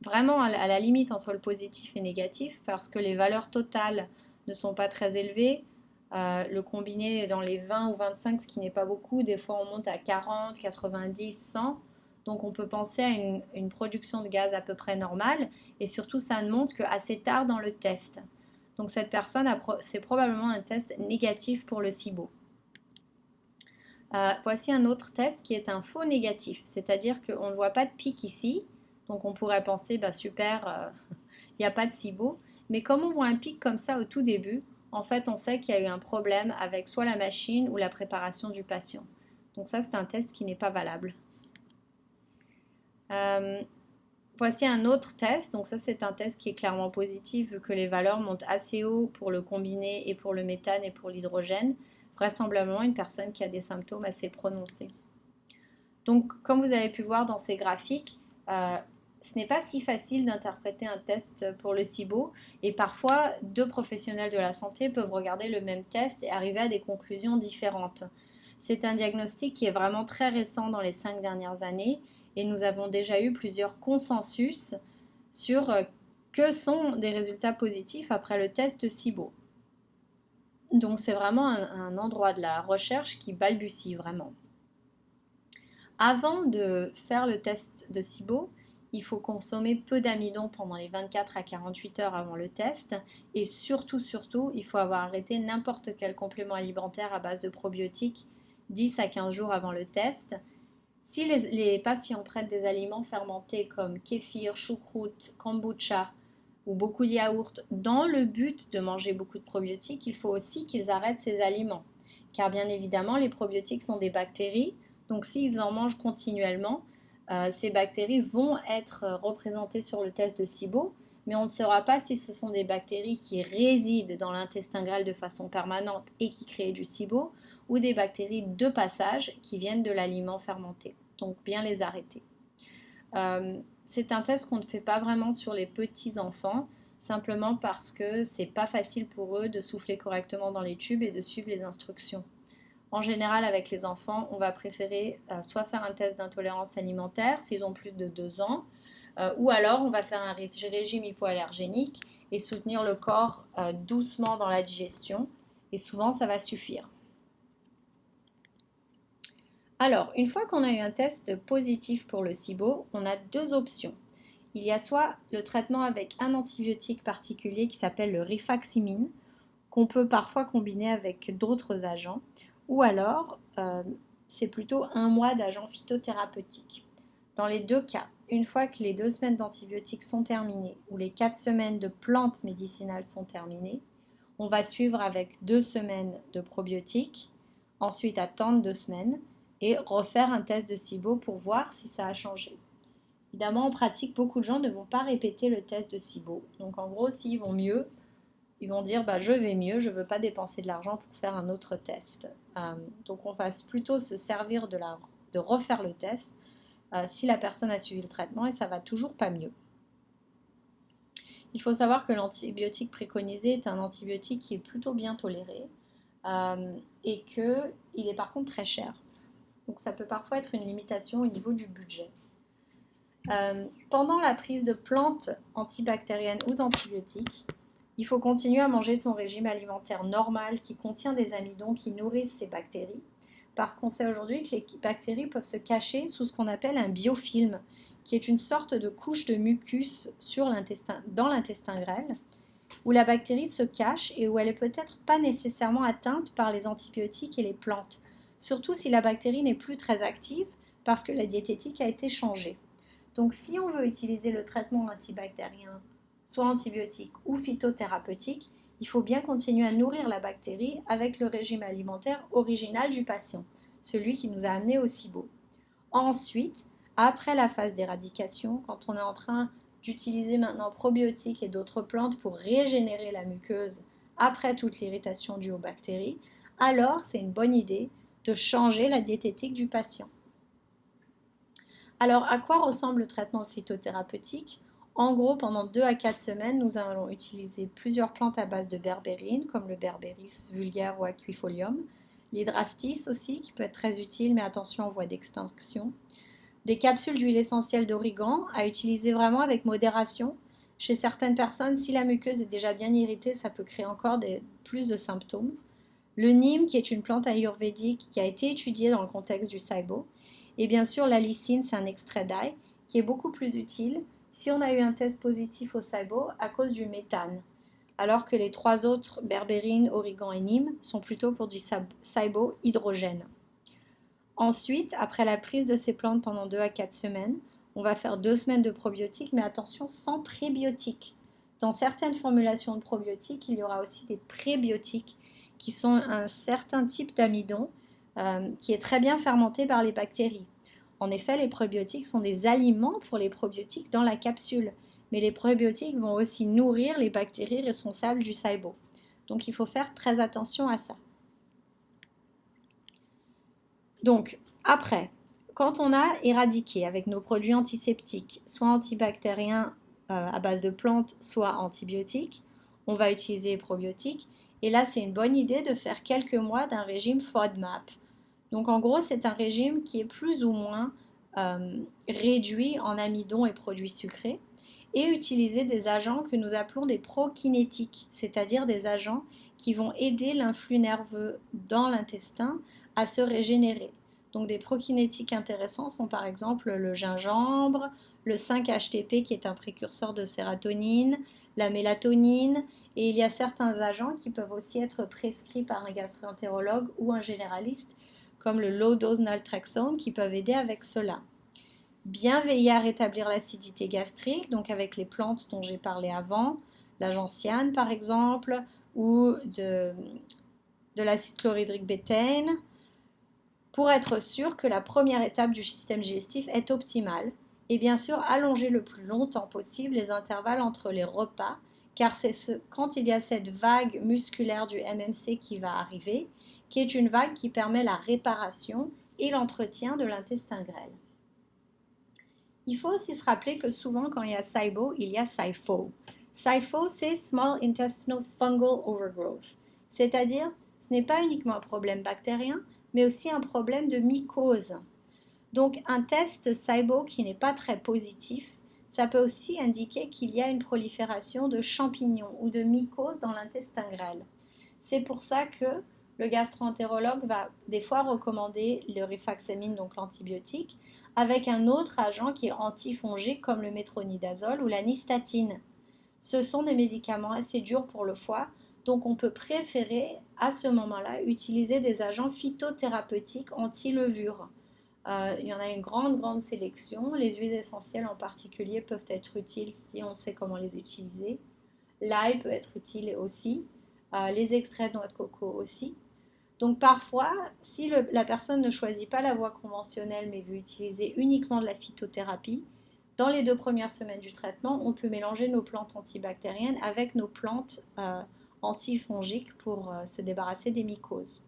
Speaker 1: vraiment à la limite entre le positif et négatif parce que les valeurs totales ne sont pas très élevées. Le combiné est dans les 20 ou 25, ce qui n'est pas beaucoup. Des fois, on monte à 40, 90, 100. Donc, on peut penser à une production de gaz à peu près normale. Et surtout, ça ne monte qu'assez tard dans le test. Donc, cette personne, c'est probablement un test négatif pour le SIBO. Voici un autre test qui est un faux négatif, c'est-à-dire qu'on ne voit pas de pic ici, donc on pourrait penser, super, il n'y a pas de SIBO, mais comme on voit un pic comme ça au tout début, en fait, on sait qu'il y a eu un problème avec soit la machine ou la préparation du patient. Donc ça, c'est un test qui n'est pas valable. Voici un autre test. Donc ça, c'est un test qui est clairement positif vu que les valeurs montent assez haut pour le combiné et pour le méthane et pour l'hydrogène. Vraisemblablement une personne qui a des symptômes assez prononcés. Donc, comme vous avez pu voir dans ces graphiques, ce n'est pas si facile d'interpréter un test pour le SIBO et parfois deux professionnels de la santé peuvent regarder le même test et arriver à des conclusions différentes. C'est un diagnostic qui est vraiment très récent dans les 5 dernières années et nous avons déjà eu plusieurs consensus sur que sont des résultats positifs après le test SIBO. Donc c'est vraiment un endroit de la recherche qui balbutie vraiment. Avant de faire le test de SIBO, il faut consommer peu d'amidon pendant les 24 à 48 heures avant le test et surtout, il faut avoir arrêté n'importe quel complément alimentaire à base de probiotiques 10 à 15 jours avant le test. Si les patients prennent des aliments fermentés comme kéfir, choucroute, kombucha ou beaucoup de yaourt dans le but de manger beaucoup de probiotiques, il faut aussi qu'ils arrêtent ces aliments. Car bien évidemment, les probiotiques sont des bactéries, donc s'ils en mangent continuellement, ces bactéries vont être représentées sur le test de SIBO, mais on ne saura pas si ce sont des bactéries qui résident dans l'intestin grêle de façon permanente et qui créent du SIBO, ou des bactéries de passage qui viennent de l'aliment fermenté. Donc bien les arrêter. C'est un test qu'on ne fait pas vraiment sur les petits enfants, simplement parce que c'est pas facile pour eux de souffler correctement dans les tubes et de suivre les instructions. En général, avec les enfants, on va préférer soit faire un test d'intolérance alimentaire s'ils ont plus de 2 ans, ou alors on va faire un régime hypoallergénique et soutenir le corps doucement dans la digestion. Et souvent, ça va suffire. Alors, une fois qu'on a eu un test positif pour le SIBO, on a deux options. Il y a soit le traitement avec un antibiotique particulier qui s'appelle le rifaximin, qu'on peut parfois combiner avec d'autres agents, ou alors c'est plutôt 1 mois d'agents phytothérapeutiques. Dans les deux cas, une fois que les 2 semaines d'antibiotiques sont terminées ou les 4 semaines de plantes médicinales sont terminées, on va suivre avec 2 semaines de probiotiques, ensuite attendre 2 semaines et refaire un test de SIBO pour voir si ça a changé. Évidemment, en pratique, beaucoup de gens ne vont pas répéter le test de SIBO. Donc en gros, s'ils vont mieux, ils vont dire je vais mieux, je ne veux pas dépenser de l'argent pour faire un autre test. Donc on va plutôt se servir de refaire le test si la personne a suivi le traitement et ça va toujours pas mieux. Il faut savoir que l'antibiotique préconisé est un antibiotique qui est plutôt bien toléré et qu'il est par contre très cher. Donc ça peut parfois être une limitation au niveau du budget. Pendant la prise de plantes antibactériennes ou d'antibiotiques, il faut continuer à manger son régime alimentaire normal qui contient des amidons qui nourrissent ces bactéries, parce qu'on sait aujourd'hui que les bactéries peuvent se cacher sous ce qu'on appelle un biofilm, qui est une sorte de couche de mucus dans l'intestin grêle, où la bactérie se cache et où elle n'est peut-être pas nécessairement atteinte par les antibiotiques et les plantes, surtout si la bactérie n'est plus très active parce que la diététique a été changée. Donc si on veut utiliser le traitement antibactérien, soit antibiotique ou phytothérapeutique, il faut bien continuer à nourrir la bactérie avec le régime alimentaire original du patient, celui qui nous a amené au SIBO. Ensuite, après la phase d'éradication, quand on est en train d'utiliser maintenant probiotiques et d'autres plantes pour régénérer la muqueuse après toute l'irritation due aux bactéries, alors c'est une bonne idée de changer la diététique du patient. Alors, à quoi ressemble le traitement phytothérapeutique ? En gros, pendant 2 à 4 semaines, nous allons utiliser plusieurs plantes à base de berbérine, comme le Berberis vulgaire ou aquifolium, l'hydrastis aussi, qui peut être très utile, mais attention en voie d'extinction, des capsules d'huile essentielle d'origan à utiliser vraiment avec modération. Chez certaines personnes, si la muqueuse est déjà bien irritée, ça peut créer encore plus de symptômes. Le neem, qui est une plante ayurvédique qui a été étudiée dans le contexte du SIBO. Et bien sûr, la lysine, c'est un extrait d'ail qui est beaucoup plus utile si on a eu un test positif au SIBO à cause du méthane, alors que les 3 autres, berbérine, origan et neem, sont plutôt pour du SIBO hydrogène. Ensuite, après la prise de ces plantes pendant 2 à 4 semaines, on va faire 2 semaines de probiotiques, mais attention, sans prébiotiques. Dans certaines formulations de probiotiques, il y aura aussi des prébiotiques qui sont un certain type d'amidon qui est très bien fermenté par les bactéries. En effet, les probiotiques sont des aliments pour les probiotiques dans la capsule, mais les probiotiques vont aussi nourrir les bactéries responsables du SIBO. Donc il faut faire très attention à ça. Donc après, quand on a éradiqué avec nos produits antiseptiques, soit antibactériens à base de plantes, soit antibiotiques, on va utiliser les probiotiques. Et là, c'est une bonne idée de faire quelques mois d'un régime FODMAP. Donc en gros, c'est un régime qui est plus ou moins réduit en amidon et produits sucrés et utiliser des agents que nous appelons des prokinétiques, c'est-à-dire des agents qui vont aider l'influx nerveux dans l'intestin à se régénérer. Donc des prokinétiques intéressants sont par exemple le gingembre, le 5-HTP qui est un précurseur de sérotonine, la mélatonine, et il y a certains agents qui peuvent aussi être prescrits par un gastro-entérologue ou un généraliste, comme le low-dose naltrexone, qui peuvent aider avec cela. Bien veiller à rétablir l'acidité gastrique, donc avec les plantes dont j'ai parlé avant, la gentiane par exemple, ou de l'acide chlorhydrique bêtaine, pour être sûr que la première étape du système digestif est optimale. Et bien sûr, allonger le plus longtemps possible les intervalles entre les repas, car c'est quand il y a cette vague musculaire du MMC qui va arriver, qui est une vague qui permet la réparation et l'entretien de l'intestin grêle. Il faut aussi se rappeler que souvent quand il y a SIBO, il y a SIFO. SIFO, c'est Small Intestinal Fungal Overgrowth, c'est-à-dire ce n'est pas uniquement un problème bactérien, mais aussi un problème de mycose. Donc un test SIBO qui n'est pas très positif, ça peut aussi indiquer qu'il y a une prolifération de champignons ou de mycoses dans l'intestin grêle. C'est pour ça que le gastro-entérologue va des fois recommander le rifaxiamine, donc l'antibiotique, avec un autre agent qui est antifongique comme le métronidazole ou la nystatine. Ce sont des médicaments assez durs pour le foie, donc on peut préférer à ce moment-là utiliser des agents phytothérapeutiques anti-levure. Il y en a une grande sélection. Les huiles essentielles en particulier peuvent être utiles si on sait comment les utiliser. L'ail peut être utile aussi. Les extraits de noix de coco aussi. Donc parfois, si la personne ne choisit pas la voie conventionnelle mais veut utiliser uniquement de la phytothérapie, dans les 2 premières semaines du traitement, on peut mélanger nos plantes antibactériennes avec nos plantes antifongiques pour se débarrasser des mycoses.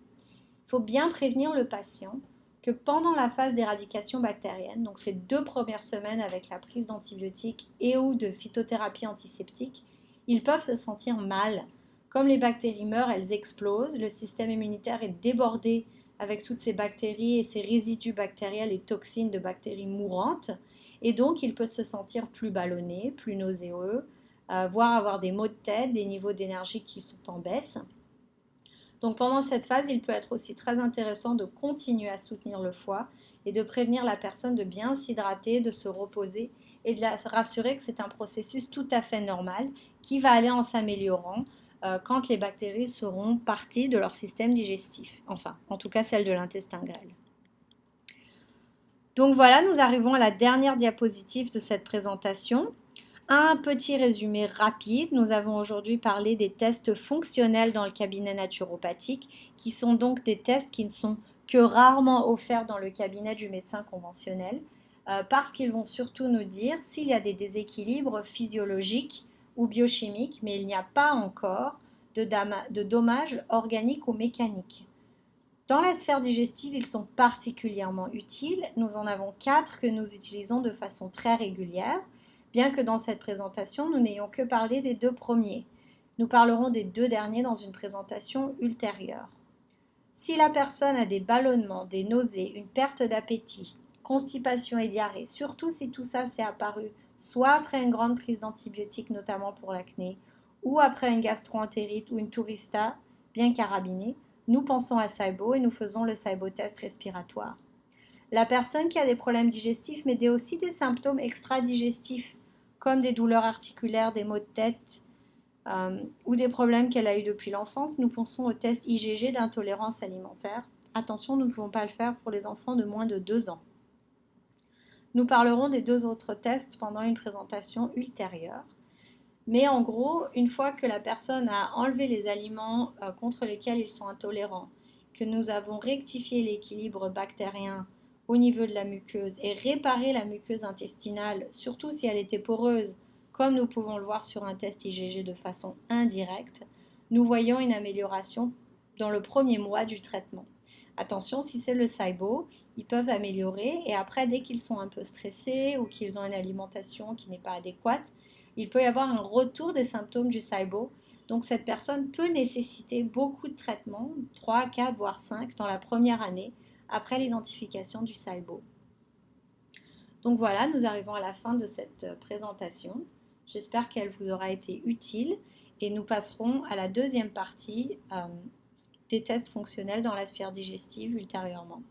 Speaker 1: Il faut bien prévenir le patient que pendant la phase d'éradication bactérienne, donc ces 2 premières semaines avec la prise d'antibiotiques et ou de phytothérapie antiseptique, ils peuvent se sentir mal. Comme les bactéries meurent, elles explosent, le système immunitaire est débordé avec toutes ces bactéries et ces résidus bactériels et toxines de bactéries mourantes, et donc il peut se sentir plus ballonné, plus nauséeux, voire avoir des maux de tête, des niveaux d'énergie qui sont en baisse. Donc pendant cette phase, il peut être aussi très intéressant de continuer à soutenir le foie et de prévenir la personne de bien s'hydrater, de se reposer et de se rassurer que c'est un processus tout à fait normal qui va aller en s'améliorant quand les bactéries seront parties de leur système digestif. Enfin, en tout cas celle de l'intestin grêle. Donc voilà, nous arrivons à la dernière diapositive de cette présentation. Un petit résumé rapide. Nous avons aujourd'hui parlé des tests fonctionnels dans le cabinet naturopathique, qui sont donc des tests qui ne sont que rarement offerts dans le cabinet du médecin conventionnel, parce qu'ils vont surtout nous dire s'il y a des déséquilibres physiologiques ou biochimiques, mais il n'y a pas encore de dommages organiques ou mécaniques. Dans la sphère digestive, ils sont particulièrement utiles. Nous en avons 4 que nous utilisons de façon très régulière, bien que dans cette présentation, nous n'ayons que parlé des 2 premiers. Nous parlerons des 2 derniers dans une présentation ultérieure. Si la personne a des ballonnements, des nausées, une perte d'appétit, constipation et diarrhée, surtout si tout ça s'est apparu soit après une grande prise d'antibiotiques, notamment pour l'acné, ou après une gastro-entérite ou une tourista bien carabinée, nous pensons à SIBO et nous faisons le SIBO test respiratoire. La personne qui a des problèmes digestifs, mais aussi des symptômes extra-digestifs, comme des douleurs articulaires, des maux de tête ou des problèmes qu'elle a eus depuis l'enfance, nous pensons au test IgG d'intolérance alimentaire. Attention, nous ne pouvons pas le faire pour les enfants de moins de 2 ans. Nous parlerons des 2 autres tests pendant une présentation ultérieure. Mais en gros, une fois que la personne a enlevé les aliments contre lesquels ils sont intolérants, que nous avons rectifié l'équilibre bactérien au niveau de la muqueuse et réparé la muqueuse intestinale, surtout si elle était poreuse, comme nous pouvons le voir sur un test IgG de façon indirecte, nous voyons une amélioration dans le premier mois du traitement. Attention, si c'est le SIBO, ils peuvent améliorer et après, dès qu'ils sont un peu stressés ou qu'ils ont une alimentation qui n'est pas adéquate, il peut y avoir un retour des symptômes du SIBO. Donc cette personne peut nécessiter beaucoup de traitements, 3, 4, voire 5 dans la première année après l'identification du SIBO. Donc voilà, nous arrivons à la fin de cette présentation. J'espère qu'elle vous aura été utile et nous passerons à la deuxième partie des tests fonctionnels dans la sphère digestive ultérieurement.